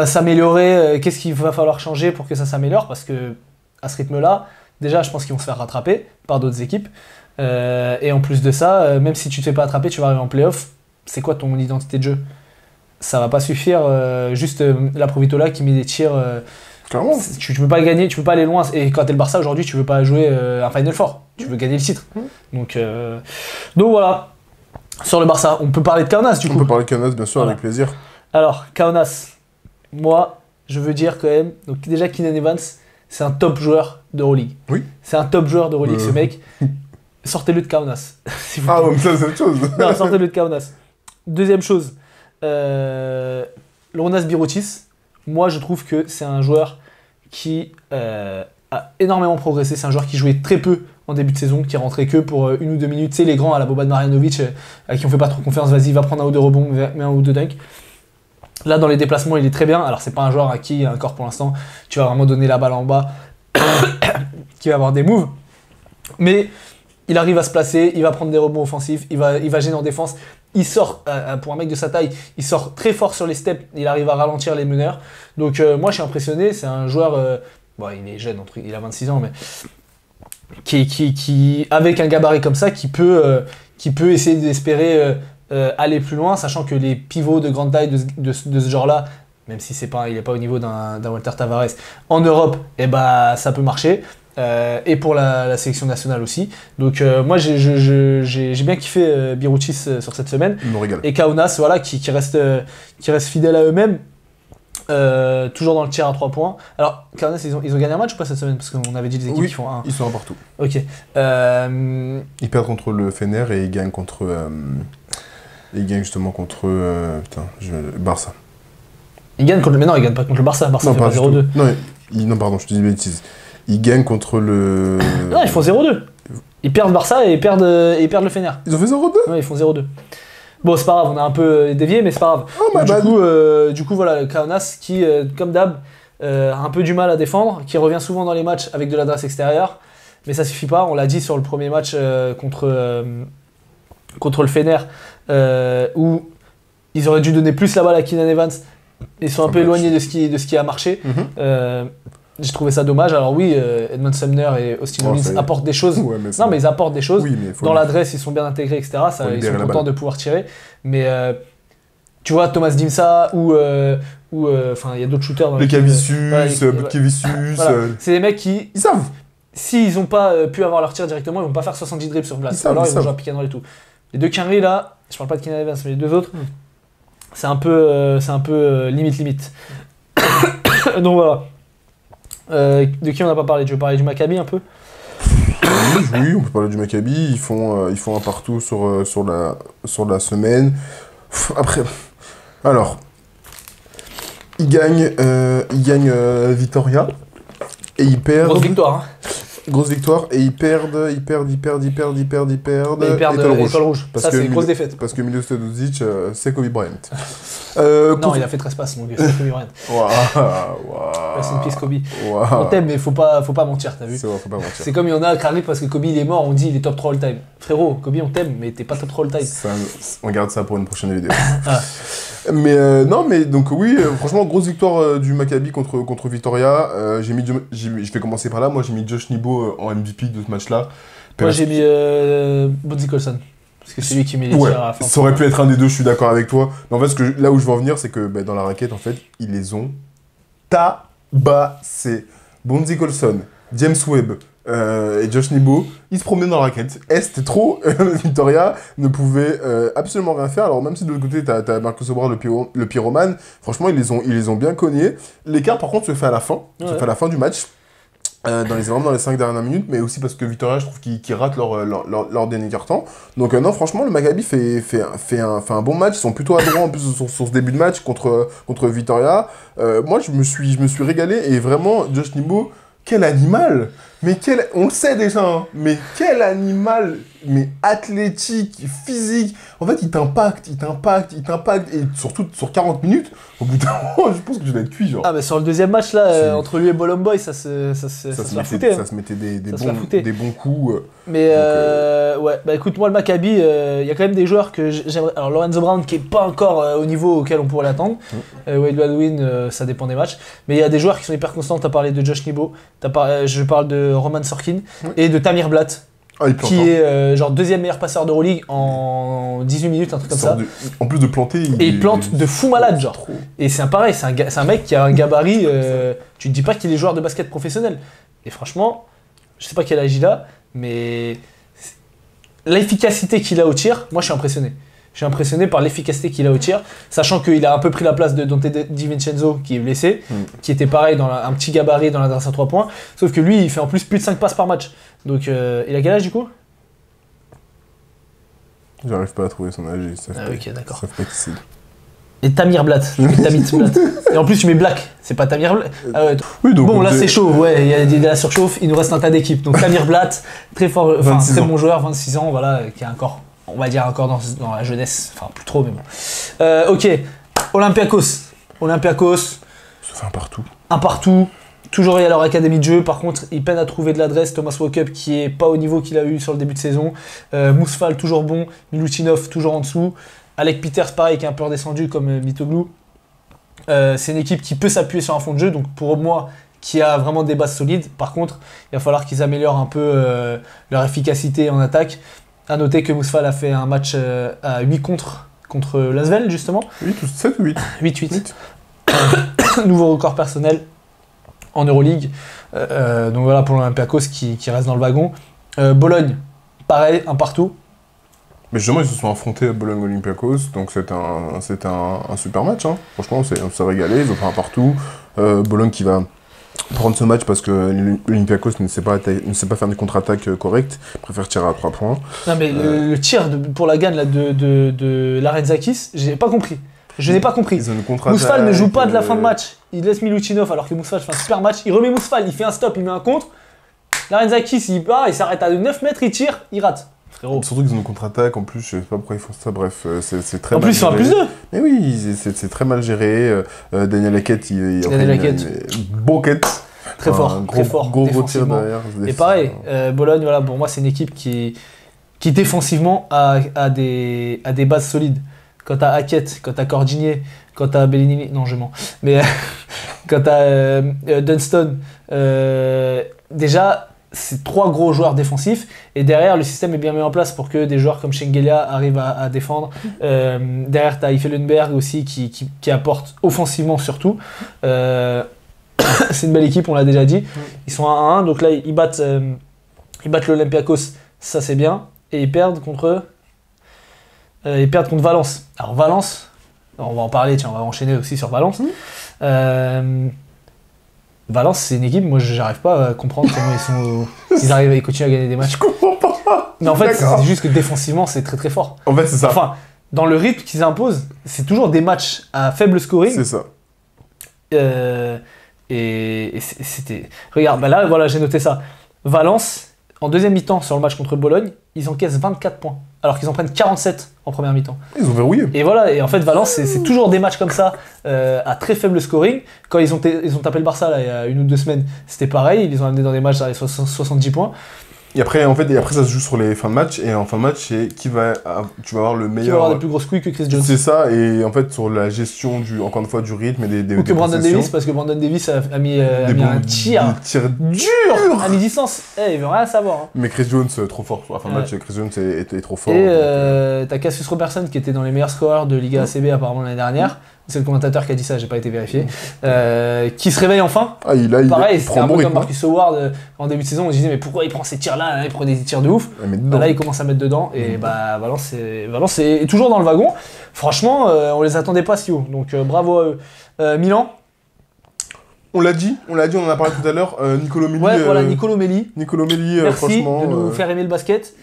s'améliorer? Qu'est-ce qu'il va falloir changer pour que ça s'améliore? Parce que à ce rythme-là, déjà, je pense qu'ils vont se faire rattraper par d'autres équipes. Et en plus de ça, même si tu te fais pas attraper, tu vas arriver en play-off. C'est quoi ton identité de jeu? Ça va pas suffire. Juste la Provitola qui met des tirs. Clairement. Tu peux pas gagner, tu peux pas aller loin. Et quand t'es le Barça aujourd'hui, tu veux pas jouer un Final Four. Tu veux gagner le titre. Donc voilà. Sur le Barça, on peut parler de Kaunas du coup. On peut parler de Kaunas, bien sûr, Voilà. avec plaisir. Alors, Kaunas, moi, je veux dire quand même. Donc déjà, Keenan Evans, c'est un top joueur d'Euroleague. Oui. C'est un top joueur d'Euroleague, ce mec. Sortez-le de Kaunas. s'il vous Ah, plaît. donc ça, c'est autre chose. Non, sortez-le de Kaunas. Deuxième chose, Lonas Birotis, moi je trouve que c'est un joueur qui a énormément progressé. C'est un joueur qui jouait très peu en début de saison, qui rentrait que pour 1 ou 2 minutes. Tu sais, les grands à la Boban Marjanovic, à qui on fait pas trop confiance, vas-y, va prendre un ou deux rebonds, mets un ou deux dunks. Là, dans les déplacements, il est très bien. Alors, c'est pas un joueur à qui, encore pour l'instant, tu vas vraiment donner la balle en bas, qui va avoir des moves. Mais il arrive à se placer, il va prendre des rebonds offensifs, il va gêner en défense. Il sort, pour un mec de sa taille, il sort très fort sur les steps, il arrive à ralentir les meneurs. Donc moi je suis impressionné, c'est un joueur, bon, il est jeune, il a 26 ans, mais qui avec un gabarit comme ça, qui peut essayer d'espérer aller plus loin, sachant que les pivots de grande taille de ce genre-là, même si il n'est pas au niveau d'un Walter Tavares, en Europe, eh ben, ça peut marcher. Et pour la sélection nationale aussi. Donc moi j'ai bien kiffé Birutis sur cette semaine. Il me régale. Et Kaunas, voilà, qui reste fidèle à eux-mêmes. Toujours dans le tir à 3 points. Alors, Kaunas, ils ont gagné un match ou pas cette semaine? Parce qu'on avait dit les équipes qui font un. Ils sont un partout. Ok. Ils perdent contre le Fener et ils gagnent contre. Ils gagnent justement contre. Barça. Ils gagnent contre mais non, ils gagnent pas contre le Barça. Barça Non, fait pas pas 0-2. Non, pardon, je te dis des bêtises. Ils gagnent contre le. Non, ils font 0-2. Ils perdent Barça et ils perdent le Fener. Ils ont fait 0-2. Ouais, ils font 0-2. Bon, c'est pas grave, on a un peu dévié, mais c'est pas grave. Oh, Du coup, voilà, Kaunas qui, comme d'hab, a un peu du mal à défendre, qui revient souvent dans les matchs avec de l'adresse extérieure, mais ça suffit pas. On l'a dit sur le premier match contre le Fener, où ils auraient dû donner plus la balle à Keenan Evans. Ils sont un peu éloignés de ce qui a marché. J'ai trouvé ça dommage. Alors oui, Edmond Sumner et Austin Rollins apportent des choses. Ouais, mais mais ils apportent des choses. Oui, mais dans l'adresse, ils sont bien intégrés, etc. Ça, ils sont contents de pouvoir tirer. Mais tu vois, Thomas Dimsa ou enfin, il y a d'autres shooters. Les Cavicius, Butkevicius. Voilà. C'est des mecs qui, ils savent. S'ils n'ont pas pu avoir leur tir directement, ils vont pas faire 70 dribbles sur place. Alors ils vont jouer à pick and roll et tout. Les deux Quinry là, je parle pas de Keenan Evans, mais les deux autres, c'est un peu limite. Donc voilà. De qui on n'a pas parlé? Tu veux parler du Maccabi un peu? Oui, on peut parler du Maccabi. Ils font un partout sur la semaine. Après, alors, ils gagnent Vitoria et ils perdent. Grosse victoire. Hein. Grosse victoire et ils perdent. Ils perdent Étoile rouge. Ça, c'est une grosse défaite. Parce que Milos Teodosic, c'est Kobe Bryant. Non, il a fait 13 passes, mon gars, c'est Kobe Bryant. Waouh. C'est une piste Kobe. On t'aime, mais faut pas mentir, t'as vu? C'est vrai, faut pas mentir. C'est comme il y en a qui arrivent parce que Kobe il est mort, on dit il est top 3 all time. Frérot, Kobe on t'aime, mais t'es pas top 3 all time. On garde ça pour une prochaine vidéo. Mais non, mais donc oui, franchement, grosse victoire du Maccabi contre Vitoria. Je vais commencer par là. Moi, j'ai mis Josh Nibo en MVP de ce match-là. Moi, j'ai mis Bonzi Colson. Parce que c'est lui qui met les tirs à la fin. Ça aurait pu être un des deux, je suis d'accord avec toi. Mais en fait, là où je veux en venir, c'est que dans la raquette, en fait, ils les ont tabassés. Bonzi Colson, James Webb et Josh Nibo, ils se promenaient dans la raquette. C'était trop. Victoria ne pouvait absolument rien faire. Alors même si de l'autre côté, t'as Marcus O'Brien, le pyromane, franchement, ils les ont bien cognés. L'écart, par contre, se fait à la fin. Se fait à la fin du match. Vraiment dans les 5 dernières minutes, mais aussi parce que Victoria, je trouve qu'ils ratent leur dernier quart-temps. Donc non, franchement, le Maccabi fait un bon match. Ils sont plutôt adroits en plus sur ce début de match contre Victoria. Moi, je me suis régalé et vraiment, Josh Nibo, quel animal! On le sait déjà, hein, mais quel animal! mais athlétique, physique. En fait, il t'impacte. Et surtout sur 40 minutes, au bout d'un moment, je pense que je vais être cuit, genre. Ah, mais sur le deuxième match, là, entre lui et Bolomboy, ça se la foutait. Ça se mettait des bons coups. Mais ouais, bah écoute, moi, le Maccabi, il y a quand même des joueurs que j'aimerais. Alors, Lorenzo Brown, qui est pas encore au niveau auquel on pourrait l'attendre. Wade Baldwin, ça dépend des matchs. Mais il y a des joueurs qui sont hyper constants. T'as parlé de Josh Nebo, je parle de Roman Sorkin et de Tamir Blatt. Qui est genre deuxième meilleur passeur d'Euroleague en 18 minutes, un truc comme ça. En plus de planter, il plante de fou malade, genre. Trop. Et c'est pareil, c'est un mec qui a un gabarit. Tu te dis pas qu'il est joueur de basket professionnel. Et franchement, je sais pas quel âge il a, mais l'efficacité qu'il a au tir, moi je suis impressionné. Je suis impressionné par l'efficacité qu'il a au tir, sachant qu'il a un peu pris la place de Dante DiVincenzo, qui est blessé, qui était pareil dans un petit gabarit dans l'adresse à 3 points, sauf que lui, il fait en plus de 5 passes par match. Donc, il a quel âge du coup ? J'arrive pas à trouver son âge. Ok, d'accord. Ça fait pas qui c'est. Et Tamir Blatt, Tamit Blatt. Et en plus, tu mets Black, c'est pas Tamir Blatt. Ah ouais. Oui, donc bon, là c'est chaud, ouais, il y a de la surchauffe, il nous reste un tas d'équipes. Donc Tamir Blatt, très fort, très bon joueur, 26 ans, voilà, qui est encore, on va dire encore dans la jeunesse, enfin plus trop, mais bon. Ok, Olympiakos. Ça fait un partout. Toujours à leur académie de jeu, par contre il peine à trouver de l'adresse. Thomas Walkup qui est pas au niveau qu'il a eu sur le début de saison, Mousfal toujours bon, Milutinov toujours en dessous, Alec Peters pareil qui est un peu redescendu comme Mitoglou. C'est une équipe qui peut s'appuyer sur un fond de jeu, donc pour moi qui a vraiment des bases solides. Par contre il va falloir qu'ils améliorent un peu leur efficacité en attaque. A noter que Mousfal a fait un match à 8 contre Lasvel justement. 7 ou 8 8. Nouveau record personnel en Euroleague. Donc voilà pour l'Olympiakos qui reste dans le wagon. Bologne, pareil, un partout. Mais justement, ils se sont affrontés à Bologne-Olympiakos, donc c'est un super match. Hein. Franchement, on s'est régalé, ils ont fait un partout. Bologne qui va prendre ce match parce que l'Olympiakos ne sait pas faire des contre-attaques correctes, préfère tirer à 3 points. Non mais le tir pour la gagne là, de Larenzakis, j'ai pas compris. Je n'ai pas compris. Mousfal ne joue pas de la fin de match. Il laisse Milutinov alors que Mousfal fait un super match. Il remet Mousfal, il fait un stop, il met un contre. Larenzakis, il part, il s'arrête à 9 mètres, il tire, il rate. Frérot. Surtout qu'ils ont une contre-attaque, en plus, je sais pas pourquoi ils font ça, bref, c'est très mal géré. En plus, ils sont à plus 2. Mais oui, c'est très mal géré. Daniel Hackett, il bon quête. Très fort, gros tir derrière. Et pareil, Bologne, voilà, pour moi, c'est une équipe qui défensivement a des bases solides. Quand t'as Hackett, quand t'as Cordinier, quand t'as Bellinini, non je mens, mais quand t'as Dunston, déjà c'est 3 gros joueurs défensifs et derrière le système est bien mis en place pour que des joueurs comme Schengelia arrivent à défendre. Derrière t'as Iffelenberg aussi qui apporte offensivement surtout. C'est une belle équipe, on l'a déjà dit. Ils sont à 1-1, donc là ils battent l'Olympiakos, ça c'est bien, et ils perdent contre Valence. Alors Valence, on va en parler, tiens, on va enchaîner aussi sur Valence. Valence, c'est une équipe, moi j'arrive pas à comprendre comment ils arrivent à continuer à gagner des matchs. Je comprends pas. Mais en fait, c'est juste que défensivement, c'est très très fort. En fait, c'est ça. Enfin, dans le rythme qu'ils imposent, c'est toujours des matchs à faible scoring. C'est ça. Et c'était... Regarde, bah là, voilà, j'ai noté ça. Valence, en deuxième mi-temps sur le match contre Bologne, ils encaissent 24 points. Alors qu'ils en prennent 47 en première mi-temps. Ils ont verrouillé. Et voilà, et en fait Valence, c'est toujours des matchs comme ça, à très faible scoring. Quand ils ont tapé le Barça là, il y a 1 ou 2 semaines, c'était pareil, ils les ont amenés dans des matchs à 70 points. Et après, ça se joue sur les fins de match, et en fin de match, c'est tu vas avoir le meilleur... Qui va avoir des plus grosses couilles que Chris Jones. C'est ça, et en fait, sur la gestion, encore une fois, du rythme et des Ou que Brandon Davis, parce que Brandon Davis a mis un tir dur à mi-distance. Il veut rien savoir. Hein. Mais Chris Jones, trop fort. À la fin de match, Chris Jones est trop fort. Et t'as Cassius Robertson, qui était dans les meilleurs scoreurs de Liga ACB apparemment l'année dernière. C'est le commentateur qui a dit ça, j'ai pas été vérifié. Qui se réveille enfin. Pareil, c'était un peu comme Marcus Howard en début de saison. On se disait, mais pourquoi il prend ces tirs-là? Il prenait des tirs de ouf. Là, il commence à mettre dedans. Et Valence est toujours dans le wagon. Franchement, on les attendait pas si haut. Donc bravo à eux. Milan. On l'a dit, on en a parlé tout à l'heure, Nicolo Melli. Ouais, voilà, Nicolo Melli. Merci franchement, de nous faire aimer le basket.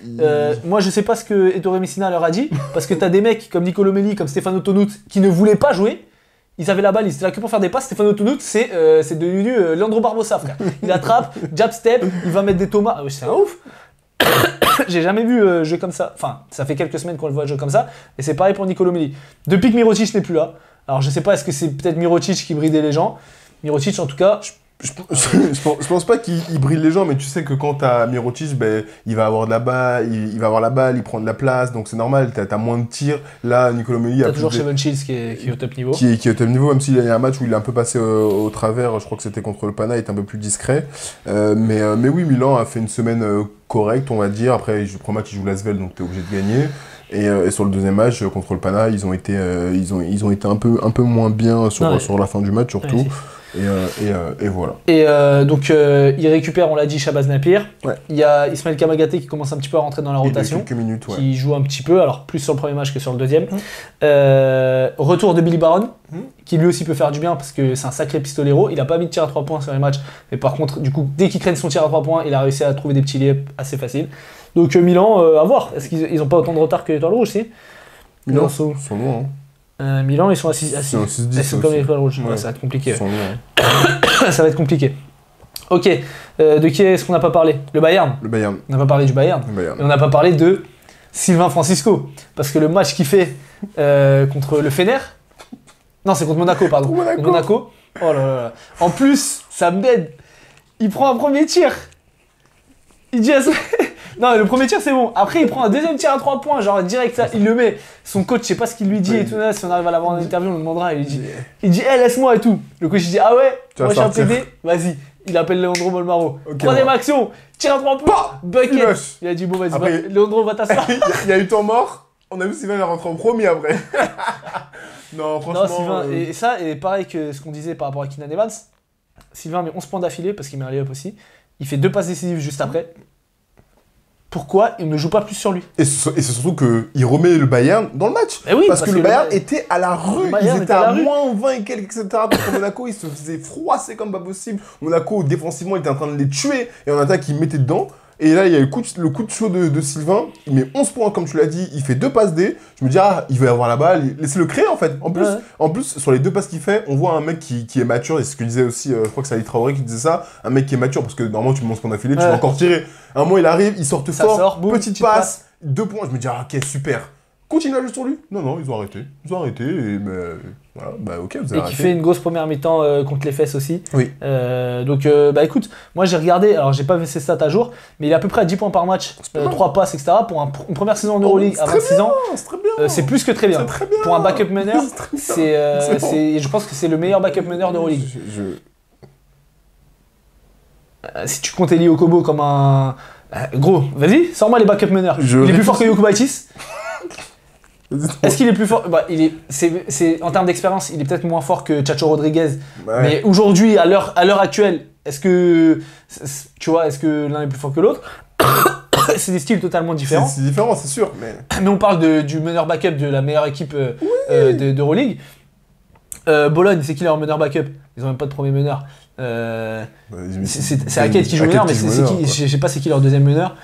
Moi, je sais pas ce que Ettore Messina leur a dit, parce que t'as des mecs comme Nicolo Melli, comme Stefano Tonut, qui ne voulaient pas jouer. Ils avaient la balle, ils étaient là que pour faire des passes. Stefano Tonut, c'est devenu Leandro Barbosa, frère. Il attrape, jab step, il va mettre des tomates. C'est un ouf. j'ai jamais vu jouer comme ça. Enfin, ça fait quelques semaines qu'on le voit jouer comme ça. Et c'est pareil pour Nicolo Melli. Depuis que Mirotic n'est plus là, alors je sais pas, est-ce que c'est peut-être Mirotic qui bridait les gens. Mirotic, en tout cas... Je pense pas qu'il brille les gens, mais tu sais que quand t'as Mirotic, ben, il va avoir de la balle, il va avoir la balle, il prend de la place, donc c'est normal, t'as moins de tirs. Là, Nicolo Melli a t'as toujours Shevon Shields qui est au top niveau. Qui est au top niveau, même s'il y a un match où il est un peu passé au travers, je crois que c'était contre le Pana, il est un peu plus discret. Mais oui, Milan a fait une semaine correcte, on va dire. Après, je crois qu'il joue l'Asvel, donc t'es obligé de gagner. Et sur le deuxième match contre le Pana, ils ont été un peu moins bien sur la fin du match surtout. Ouais, et voilà. Et donc il récupère, on l'a dit, Shabazz Napier. Ouais. Il y a Ismaël Kamagaté qui commence un petit peu à rentrer dans la rotation. Quelques minutes, ouais. Qui joue un petit peu, alors plus sur le premier match que sur le deuxième. Retour de Billy Baron, qui lui aussi peut faire du bien parce que c'est un sacré pistolero. Il a pas mis de tir à 3 points sur les matchs, mais par contre, du coup, dès qu'il craigne son tir à 3 points, il a réussi à trouver des petits layups assez faciles. Donc Milan, à voir. Est-ce qu'ils ont pas autant de retard que l'Étoile Rouge, si Milan sont loin. Milan, ils sont à 6. Ils sont comme l'Étoile Rouge. Ouais, ça va être compliqué. Ils sont loin. Ça va être compliqué. Ok. De qui est-ce qu'on n'a pas parlé? Le Bayern. Le Bayern. On n'a pas parlé du Bayern. Et on n'a pas parlé de Sylvain Francisco. Parce que le match qu'il fait contre le Fener. Non, c'est contre Monaco, pardon. Monaco. Oh là là. En plus, ça m'aide. Il prend un premier tir. Il dit à son... Non, le premier tir c'est bon. Après, il prend un deuxième tir à 3 points, genre direct, ça, il le met. Son coach, je sais pas ce qu'il lui dit et tout. Là, si on arrive à l'avoir en interview, on le demandera. Il dit, hey, laisse-moi et tout. Le coach, il dit, ah ouais, moi je suis un PD, vas-y. Il appelle Leandro Bolmaro. Okay, troisième action, tir à 3 points, bucket. Il a dit, bon, vas-y, après, Leandro va t'asseoir. Il y a eu temps mort. On a vu Sylvain, il est rentré en premier après. Non, franchement. Non, Sylvain, et ça, et pareil que ce qu'on disait par rapport à Keenan Evans, Sylvain met 11 points d'affilée parce qu'il met un lay-up aussi. Il fait 2 passes décisives juste après. Pourquoi il ne joue pas plus sur lui? Et c'est surtout qu'il remet le Bayern dans le match. Oui, parce que le Bayern était à la rue. Ils étaient à moins 20 et quelques, etc. Contre Monaco, ils se faisaient froisser comme pas possible. Monaco, défensivement, il était en train de les tuer. Et en attaque, il mettait dedans. Et là, il y a le coup de chaud de Sylvain. Il met 11 points, comme tu l'as dit. Il fait 2 passes D. Je me dis, il va avoir la balle. Laissez-le créer, en fait. En plus, sur les 2 passes qu'il fait, on voit un mec qui est mature. Et c'est ce que disait aussi, je crois que c'est Ali Traoré qui disait ça. Un mec qui est mature, parce que normalement, tu me montres qu'on a filé, tu vas encore tirer. À un moment, il arrive, il sort fort. Petite passe, 2 points. Je me dis, ok, super. Continue à jouer sur lui. Non, ils ont arrêté. Et voilà, ok, vous avez arrêté. Et qui fait une grosse première mi-temps contre les fesses aussi. Oui. Donc, écoute, moi j'ai regardé, alors j'ai pas vu ses stats à jour, mais il est à peu près à 10 points par match, 3 passes, etc. Pour une première saison en Euroleague à 26 ans. C'est très bien. C'est plus que très bien. Très bien. Pour un backup meneur, je pense que c'est le meilleur backup meneur d'Euroleague. Si tu comptes Eli Okobo comme un... gros, vas-y, sors-moi les backup meneurs. Il est plus fort que Jokubaitis. Est-ce qu'il est plus fort? C'est en termes d'expérience, il est peut-être moins fort que Chacho Rodriguez. Ouais. Mais aujourd'hui, à l'heure actuelle, est-ce que l'un est plus fort que l'autre? C'est des styles totalement différents. C'est différent, c'est sûr. Mais on parle du meneur backup de la meilleure équipe d'Euroleague. Bologne, c'est qui leur meneur backup? Ils ont même pas de premier meneur. C'est Hackett qui joue meneur, mais je sais pas c'est qui leur deuxième meneur.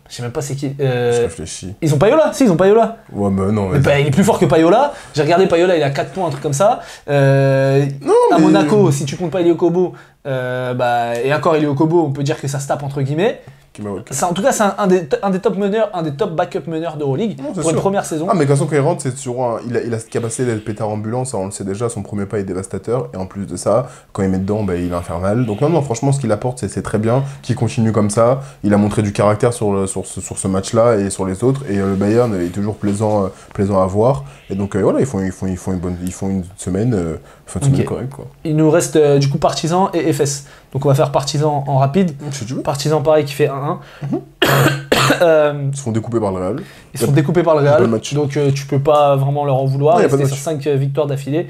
Je sais même pas c'est qui. Je réfléchis. Ils ont Payola? Si, ils ont Payola. Ouais, mais non. Mais il est plus fort que Payola. J'ai regardé Payola, il a 4 points, un truc comme ça. À Monaco, si tu comptes pas Eli Okobo, et encore Eli Okobo, on peut dire que ça se tape entre guillemets. En tout cas, c'est un des top meneurs, un des top backup meneurs d'Euroleague pour une première saison. Ah, mais quand il rentre, c'est toujours il a cette capacité d'être pétard ambulant, ça on le sait déjà, son premier pas est dévastateur, et en plus de ça, quand il met dedans, il est infernal. Donc non, franchement, ce qu'il apporte, c'est très bien, qu'il continue comme ça. Il a montré du caractère sur ce match-là et sur les autres, et le Bayern est toujours plaisant à voir. Et donc voilà, ils font une semaine, correcte, quoi. Il nous reste du coup Partizan et Efes. Donc on va faire Partizan en rapide. Partizan pareil qui fait 1-1. Ils se font découper par le Real. Donc tu peux pas vraiment leur en vouloir. Ils étaient sur 5 victoires d'affilée.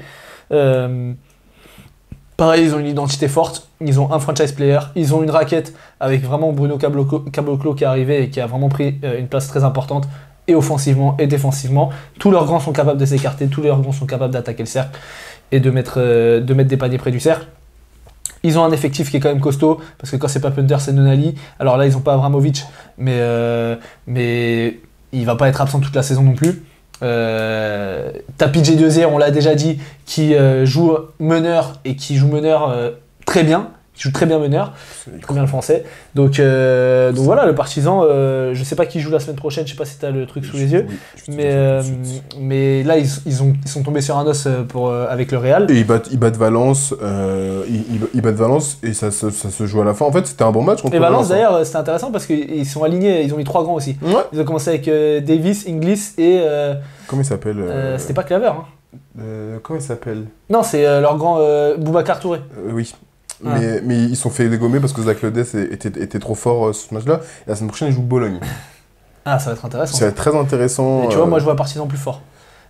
Pareil, ils ont une identité forte. Ils ont un franchise player. Ils ont une raquette avec vraiment Bruno Caboclo qui est arrivé et qui a vraiment pris une place très importante. Et offensivement et défensivement. Tous leurs grands sont capables de s'écarter. Tous leurs grands sont capables d'attaquer le cercle et de mettre des paniers près du cercle. Ils ont un effectif qui est quand même costaud, parce que quand c'est pas Punter, c'est Nonali. Alors là, ils ont pas Abramovic, mais il va pas être absent toute la saison non plus. T'as PJ Dozier, on l'a déjà dit, qui joue meneur et qui joue meneur très bien, qui joue très bien meneur, C'est très bien le français. Donc voilà, le Partizan, je sais pas qui joue la semaine prochaine, je sais pas si t'as le truc sous les yeux, Oui, je te dis ça tout de suite. mais là ils sont tombés sur un os avec le Real. Et ils battent Valence, ils battent Valence et ça se joue à la fin. En fait, c'était un bon match contre Et Valence hein. d'ailleurs, c'était intéressant parce qu'ils sont alignés, ils ont mis 3 grands aussi. Ouais. Ils ont commencé avec Davis, Inglis et Comment il s'appelle c'était pas Claver. Hein. Comment il s'appelle Non, c'est leur grand Boubacar Touré. Oui. Ah. Mais ils sont fait dégommer parce que Zach Lodès était trop fort sur ce match-là. Et la semaine prochaine, ils jouent Bologne. Ah, ça va être intéressant. Ça va être très intéressant. Et tu vois, moi je vois Partizan plus fort.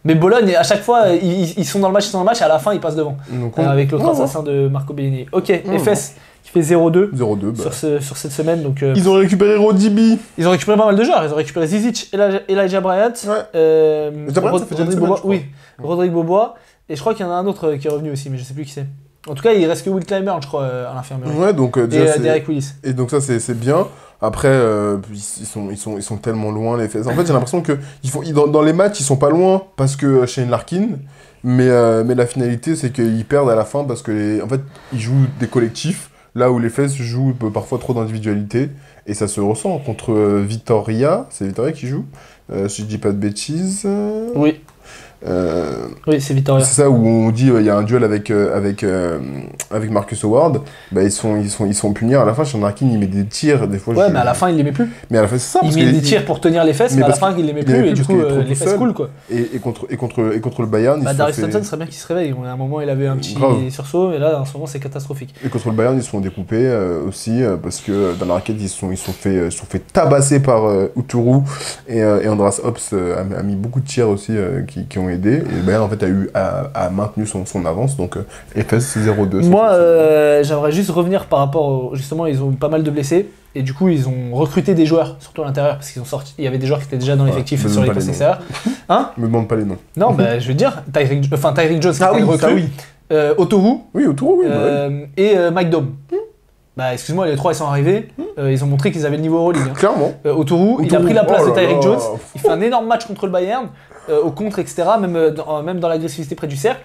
Mais Bologne, à chaque fois, ils sont dans le match, et à la fin, ils passent devant. Donc, Avec l'autre assassin de Marco Bellini. Ok, FS qui fait 0-2 0-2. Bah. sur cette semaine. Donc, Ils ont récupéré Rodibi. ils ont récupéré pas mal de joueurs. Ils ont récupéré Zizic, Elijah Bryant, Bryant, ça fait déjà une Rodrigue semaine, Bobois. je crois. Oui, Rodrigue Bobois. Et je crois qu'il y en a un autre qui est revenu aussi, mais je sais plus qui c'est. En tout cas, il reste que Will Clymer, je crois, à l'infirmerie. Ouais, donc Et déjà, Derek Willis. et donc ça, c'est bien. Après, ils sont tellement loin, les Fesses. En fait, j'ai l'impression que dans les matchs, ils sont pas loin parce que Shane Larkin. Mais la finalité, c'est qu'ils perdent à la fin parce que, en fait, ils jouent des collectifs. Là où les Fesses jouent parfois trop d'individualité. Et ça se ressent contre Vitoria. C'est Vitoria qui joue. Si je dis pas de bêtises. Oui. Oui, c'est Vitoria. C'est ça où on dit il y a un duel avec Marcus Howard, bah, ils sont punis à la fin. Sean Larkin il met des tirs des fois. Ouais, mais à la fin il les met plus. Mais à la fin c'est ça. Il met des tirs pour tenir les fesses, mais à la fin il les met plus et du coup les fesses coulent quoi. Et contre le Bayern, bah, Darius Thompson serait bien qu'il se réveille. À un moment il avait un petit sursaut et là en ce moment c'est catastrophique. Et contre le Bayern ils se sont découpés aussi parce que dans la raquette ils se sont fait tabasser par Uturu et Andras Hops a mis beaucoup de tirs aussi qui ont aidé. Et le Bayern en fait a maintenu son avance, donc FS 0-2. Moi j'aimerais juste revenir par rapport justement ils ont eu pas mal de blessés et du coup ils ont recruté des joueurs surtout à l'intérieur parce qu'ils ont sorti, il y avait des joueurs qui étaient déjà dans l'effectif sur les postes extérieurs. Hein? Me demande pas les noms. Non bah je veux dire Tyreek Jones qui oui, recrue, Oturu, oui Oturu oui, et Mike Dome. Bah excuse-moi, les trois ils sont arrivés, ils ont montré qu'ils avaient le niveau Euroleague. Hein. Clairement. Oturu, il a pris la place de Tyreek Jones, il fait un énorme match contre le Bayern, au contre, etc., même dans l'agressivité près du cercle.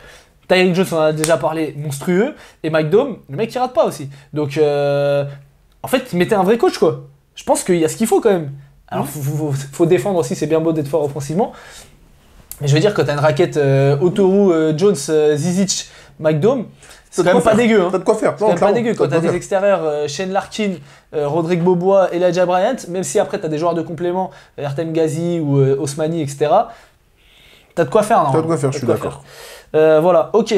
Tyreek Jones, on en a déjà parlé, monstrueux, et Mike Dome, le mec qui rate pas aussi. Donc en fait, mettez un vrai coach quoi. Je pense qu'il y a ce qu'il faut quand même. Alors faut défendre aussi, c'est bien beau d'être fort offensivement. Mais je veux dire, quand t'as une raquette Oturu, Jones, Zizic, Mike Dome, c'est quand même pas dégueu. Hein. T'as de quoi faire. C'est quand même pas dégueu. Quand t'as des extérieurs, Shane Larkin, Rodrigue Bobois, Elijah Bryant, même si après t'as des joueurs de complément, Ertem Ghazi ou Osmani, etc. T'as de quoi faire, non? T'as de quoi faire, je suis d'accord. Voilà, ok.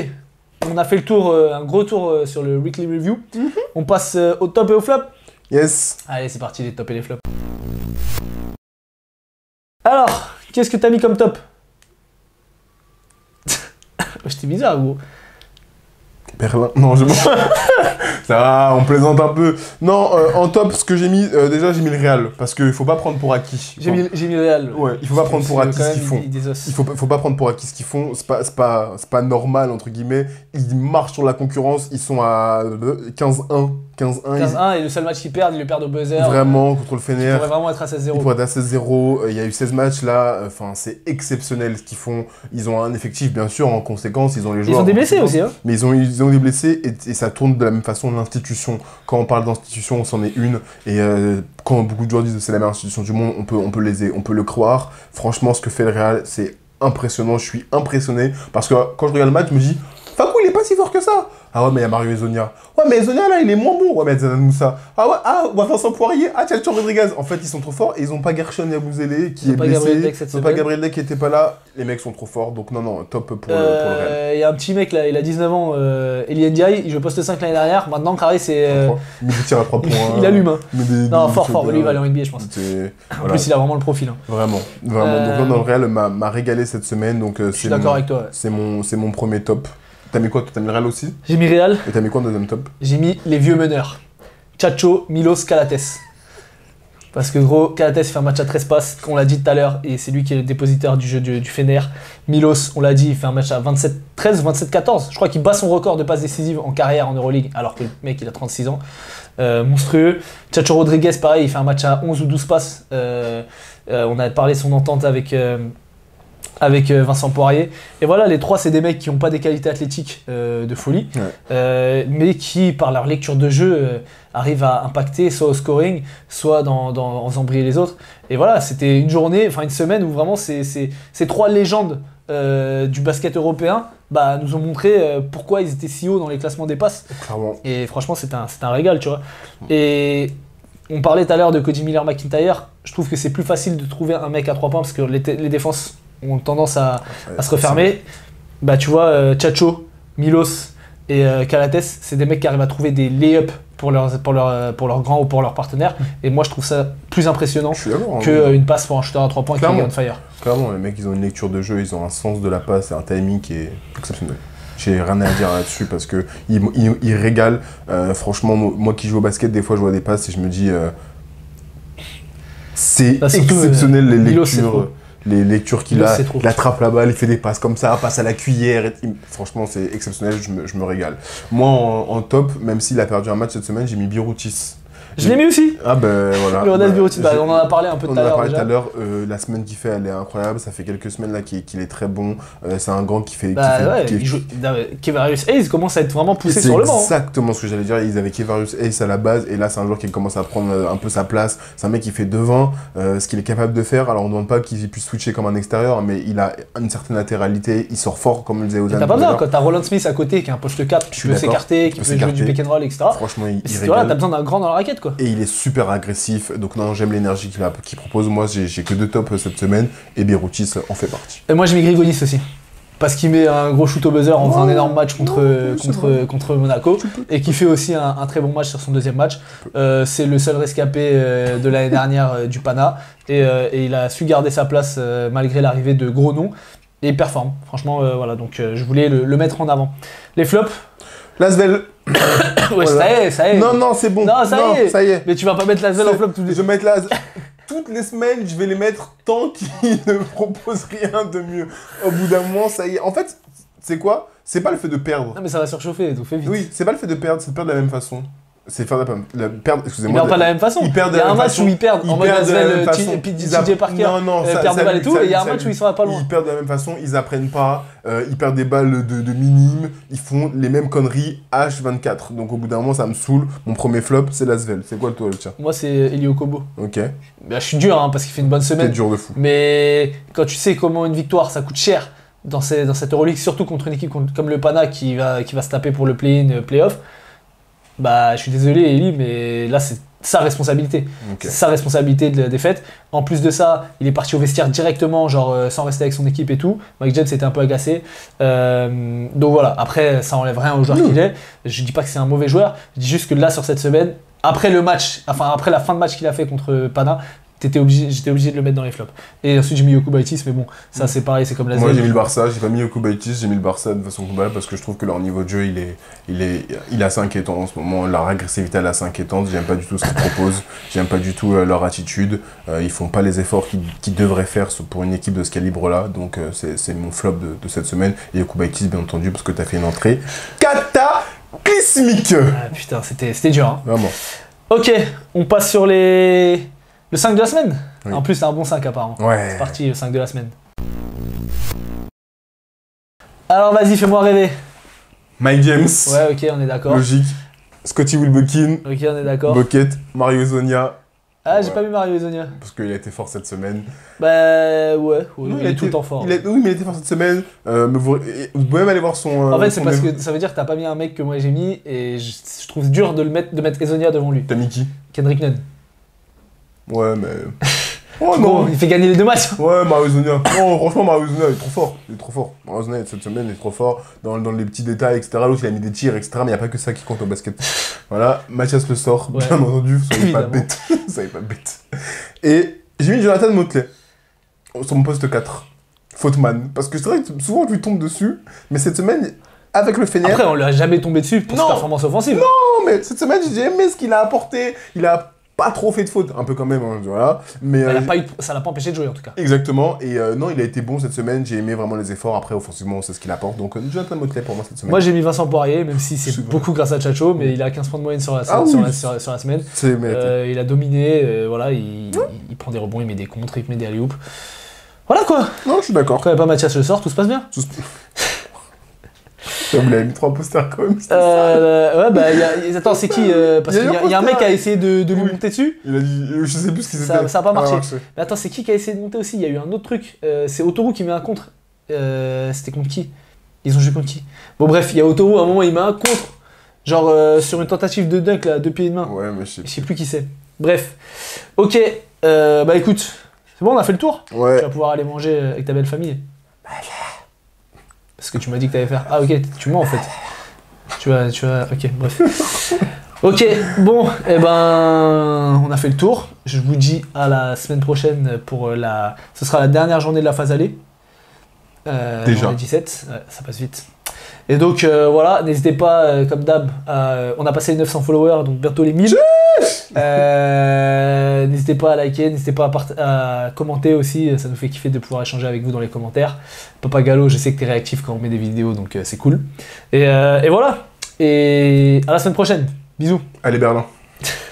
On a fait le tour, un gros tour sur le Weekly Review. On passe au top et au flop. Yes. Allez, c'est parti, les tops et les flops. Alors, qu'est-ce que t'as mis comme top? J'étais bizarre, gros. Berlin. Non, je ça va, on plaisante un peu. Non, en top, ce que j'ai mis, déjà j'ai mis le Real, parce qu'il faut pas prendre pour acquis. J'ai mis le Real. Ouais, il faut pas prendre pour acquis ce qu'ils font. Il faut pas prendre pour acquis ce qu'ils font, c'est pas normal, entre guillemets. Ils marchent sur la concurrence, ils sont à 15-1. 15-1 et le seul match qu'ils perdent, ils le perdent au buzzer. Vraiment, contre le Fener. Ils pourraient vraiment être à 16-0. Ils pourraient être à 16-0. Il y a eu 16 matchs là, enfin c'est exceptionnel ce qu'ils font. Ils ont un effectif bien sûr, en conséquence, ils ont les joueurs. Ils ont des blessés aussi, hein. Mais ils ont des blessés et ça tourne de la même façon l'institution. Quand on parle d'institution, on s'en est une. Et quand beaucoup de joueurs disent que c'est la meilleure institution du monde, on peut le croire. Franchement, ce que fait le Real, c'est impressionnant. Je suis impressionné parce que quand je regarde le match, je me dis, Fakou, il est pas si fort que ça. Ah ouais, mais il y a Mario Ezonia. Ouais, mais Ezonia, là, il est moins bon. Ouais, mais Zanan Moussa. Ah ouais, Vincent Poirier. Ah, Tchalchon Rodriguez. En fait, ils sont trop forts et ils ont pas Gershon Yabouzélé qui est blessé. Ils ont pas Gabriel Deck qui était pas là. Les mecs sont trop forts. Donc, non, top pour le Real. Il y a un petit mec là, il a 19 ans, Eli Ndiaye. Il joue poste 5 l'année dernière. Maintenant, carré, c'est. Il met des tirs à 3 points. Il allume. Hein. Non, fort. Lui, il va aller en NBA, je pense. En plus, il a vraiment le profil. Hein. Vraiment. Donc, là, dans le Real, m'a régalé cette semaine. Donc, je suis d'accord avec toi. C'est mon premier top. T'as mis quoi? T'as mis le Real aussi? J'ai mis Real. Et t'as mis quoi en deuxième top? J'ai mis les vieux meneurs. Chacho, Milos, Calates. Parce que gros, Calates fait un match à 13 passes, on l'a dit tout à l'heure, et c'est lui qui est le dépositeur du jeu du Fener. Milos, on l'a dit, il fait un match à 13 ou 27-14. Je crois qu'il bat son record de passes décisives en carrière en Euroleague, alors que le mec il a 36 ans. Monstrueux. Chacho Rodriguez, pareil, il fait un match à 11 ou 12 passes. On a parlé de son entente avec avec Vincent Poirier. Et voilà, les trois, c'est des mecs qui n'ont pas des qualités athlétiques de folie, mais qui, par leur lecture de jeu, arrivent à impacter soit au scoring, soit en faisant briller les autres. Et voilà, c'était une journée, enfin une semaine où vraiment ces trois légendes du basket européen nous ont montré pourquoi ils étaient si hauts dans les classements des passes. Clairement. Et franchement, c'est un régal, tu vois. Et on parlait tout à l'heure de Cody Miller-McIntyre. Je trouve que c'est plus facile de trouver un mec à 3 points parce que les défenses ont tendance à se refermer. Tu vois, Chacho, Milos et Calates, c'est des mecs qui arrivent à trouver des lay-ups pour leurs grands ou pour leurs partenaires. Et moi, je trouve ça plus impressionnant qu'une passe pour un shooter à 3 points qui est on fire. Clairement, les mecs, ils ont une lecture de jeu, ils ont un sens de la passe et un timing qui est exceptionnel. J'ai rien à dire là-dessus parce que il régale. Franchement, moi qui joue au basket, des fois je vois des passes et je me dis c'est exceptionnel les lectures qu'il a. Il attrape la balle, il fait des passes comme ça, passe à la cuillère. Franchement, c'est exceptionnel, je me régale. Moi, en top, même s'il a perdu un match cette semaine, j'ai mis Biroutis. Je l'ai mis aussi. Ah ben voilà. Le Biroutis, on en a parlé un peu tout à l'heure. On en a parlé tout à l'heure. La semaine qu'il fait, elle est incroyable. Ça fait quelques semaines là qu'il est très bon. C'est un grand qui fait. Kevarius Hayes commence à être vraiment poussé sur le banc. C'est exactement ce que j'allais dire. Ils avaient Kevarius Hayes à la base et là c'est un joueur qui commence à prendre un peu sa place. C'est un mec qui fait devant ce qu'il est capable de faire. Alors on ne demande pas qu'il puisse switcher comme un extérieur, mais il a une certaine latéralité. Il sort fort comme le disait Ozan. T'as pas besoin quand t'as Roland Smith à côté qui est un poste 4 qui peut s'écarter, qui peut jouer du pick and roll, etc. Franchement, il régale. T'as besoin d'un grand dans la raquette quoi. Et il est super agressif, donc non, j'aime l'énergie qu'il propose. Moi, j'ai que 2 tops cette semaine, et Biroutis en fait partie. Et moi, j'ai mis Grigonis aussi, parce qu'il met un gros shoot au buzzer en faisant un énorme match contre Monaco, et qui fait aussi un très bon match sur son deuxième match. C'est le seul rescapé de l'année dernière du Pana, et il a su garder sa place malgré l'arrivée de gros noms, et il performe. Franchement, voilà, donc je voulais le mettre en avant. Les flops Lasvel. Ouais, voilà. Ça y est. Non, c'est bon. Non, ça y est. Mais tu vas pas mettre Lasvel en flop tous les... Je vais mettre Lasvel. Toutes les semaines, je vais les mettre tant qu'ils ne proposent rien de mieux. Au bout d'un moment, ça y est. En fait, c'est quoi? C'est pas le fait de perdre. Non, mais ça va surchauffer, donc fais vite. Oui, c'est pas le fait de perdre, c'est de perdre de la même façon. C'est faire perdre, excusez-moi. Ils perdent pas de la même façon. Il y a un match où ils perdent en mode Lasvel, TJ Parker perd des balles et tout, et il y a un match où ils sont pas loin. Ils perdent de la même façon, ils apprennent pas, ils perdent des balles de minimes, ils font les mêmes conneries H24. Donc au bout d'un moment, ça me saoule. Mon premier flop, c'est Lasvel. C'est quoi le toi, le tien? Moi, c'est Elio Kobo. Ok. Je suis dur, parce qu'il fait une bonne semaine. C'est dur de fou. Mais quand tu sais comment une victoire, ça coûte cher dans cette Euroleague, surtout contre une équipe comme le Pana qui va se taper pour le play-in, play-off, je suis désolé Eli, mais là c'est sa responsabilité. Okay. C'est sa responsabilité de la défaite. En plus de ça, il est parti au vestiaire directement, sans rester avec son équipe et tout. Mike James était un peu agacé. Donc voilà, après ça enlève rien au joueur qu'il est. Je dis pas que c'est un mauvais joueur, je dis juste que là sur cette semaine, après la fin de match qu'il a fait contre Pana, j'étais obligé de le mettre dans les flops. Et ensuite j'ai mis Yokubaitis, mais bon, ça c'est pareil, c'est comme la Moi j'ai mis le Barça, j'ai pas mis Yokubaitis, j'ai mis le Barça de façon globale parce que je trouve que leur niveau de jeu il est assez inquiétant en ce moment. Leur agressivité elle est assez inquiétante, j'aime pas du tout ce qu'ils proposent, j'aime pas du tout leur attitude. Ils font pas les efforts qu'ils devraient faire pour une équipe de ce calibre là, donc c'est mon flop de cette semaine. Et Yokubaitis bien entendu parce que t'as fait une entrée cataclysmique. Ah putain, c'était dur hein. Vraiment. Ok, on passe sur le 5 de la semaine. Oui. En plus, c'est un bon 5 apparemment. Ouais. C'est parti, le 5 de la semaine. Alors vas-y, fais-moi rêver. Mike James. Ouais, ok, on est d'accord. Logique. Scotty Wilbekin. Ok, on est d'accord. Bucket. Mario Zonia. Ah, j'ai pas vu Mario Zonia. Parce qu'il a été fort cette semaine. Ouais, non, il est tout le temps fort. Oui, mais il a été fort cette semaine. Vous pouvez même aller voir son... En fait, c'est parce que ça veut dire que t'as pas mis un mec que moi j'ai mis et je trouve dur de mettre Ezonia devant lui. T'as mis qui? Kendrick Nunn. Ouais, mais... Oh non, il fait gagner les 2 matchs. Ouais, Mario Zonia. Non, franchement, Mario Zonia, il est trop fort. Il est trop fort. Mario Zonia, cette semaine, il est trop fort. Dans les petits détails, etc. L'autre, il a mis des tirs, etc. Mais il n'y a pas que ça qui compte au basket. Voilà, Mathias le sort, bien entendu. Soyez pas bête. Soyez pas bête. Et j'ai mis Jonathan Motley sur mon poste 4. Fautman. Parce que c'est vrai que souvent, je lui tombe dessus. Mais cette semaine, avec le Fener... Après, on lui a jamais tombé dessus pour sa performance offensive. Non, mais cette semaine, j'ai aimé ce qu'il a apporté. Il a pas trop fait de fautes, un peu quand même, voilà. Mais ça l'a pas empêché de jouer en tout cas. Exactement, et non, il a été bon cette semaine, j'ai aimé vraiment les efforts, après offensivement on sait ce qu'il apporte, donc Jonathan Motley pour moi cette semaine. Moi j'ai mis Vincent Poirier, même si c'est beaucoup grâce à Chacho, mais il a 15 points de moyenne sur la semaine. C'est mérité. Il a dominé, voilà, il prend des rebonds, il met des contres, il met des alley-oops. Voilà quoi. Non, je suis d'accord. Quand il n'y a pas Mathias Le Sort, tout se passe bien. Vous l'avez mis 3 posters quand même. Ouais, bah, attends, c'est qui parce qu'il y a un mec qui a essayé de lui monter dessus. Il a dit, je sais plus ce qu'il s'était. Ça a pas marché. Mais attends, c'est qui a essayé de monter aussi? Il y a eu un autre truc. C'est Autoroute qui met un contre. C'était contre qui? Ils ont joué contre qui? Bon, bref, il y a Autoroute, à un moment, il met un contre. Genre sur une tentative de dunk, là, 2 pieds et de main. Ouais, mais je sais plus qui c'est. Bref. Ok, bah écoute, c'est bon, on a fait le tour. Ouais. Tu vas pouvoir aller manger avec ta belle famille. Parce que tu m'as dit que t'allais faire. Ah, ok, tu mens en fait. Tu vas. Ok, bref. Ok, bon, eh ben, on a fait le tour. Je vous dis à la semaine prochaine pour la. Ce sera la dernière journée de la phase aller. Déjà. Journée 17, ouais, ça passe vite. Et donc voilà, n'hésitez pas, comme d'hab, on a passé les 900 followers, donc bientôt les 1000. N'hésitez pas à liker, n'hésitez pas à commenter aussi, ça nous fait kiffer de pouvoir échanger avec vous dans les commentaires. Papa Gallo, je sais que t'es réactif quand on met des vidéos, donc c'est cool. Et voilà, et à la semaine prochaine. Bisous. Allez Berlin.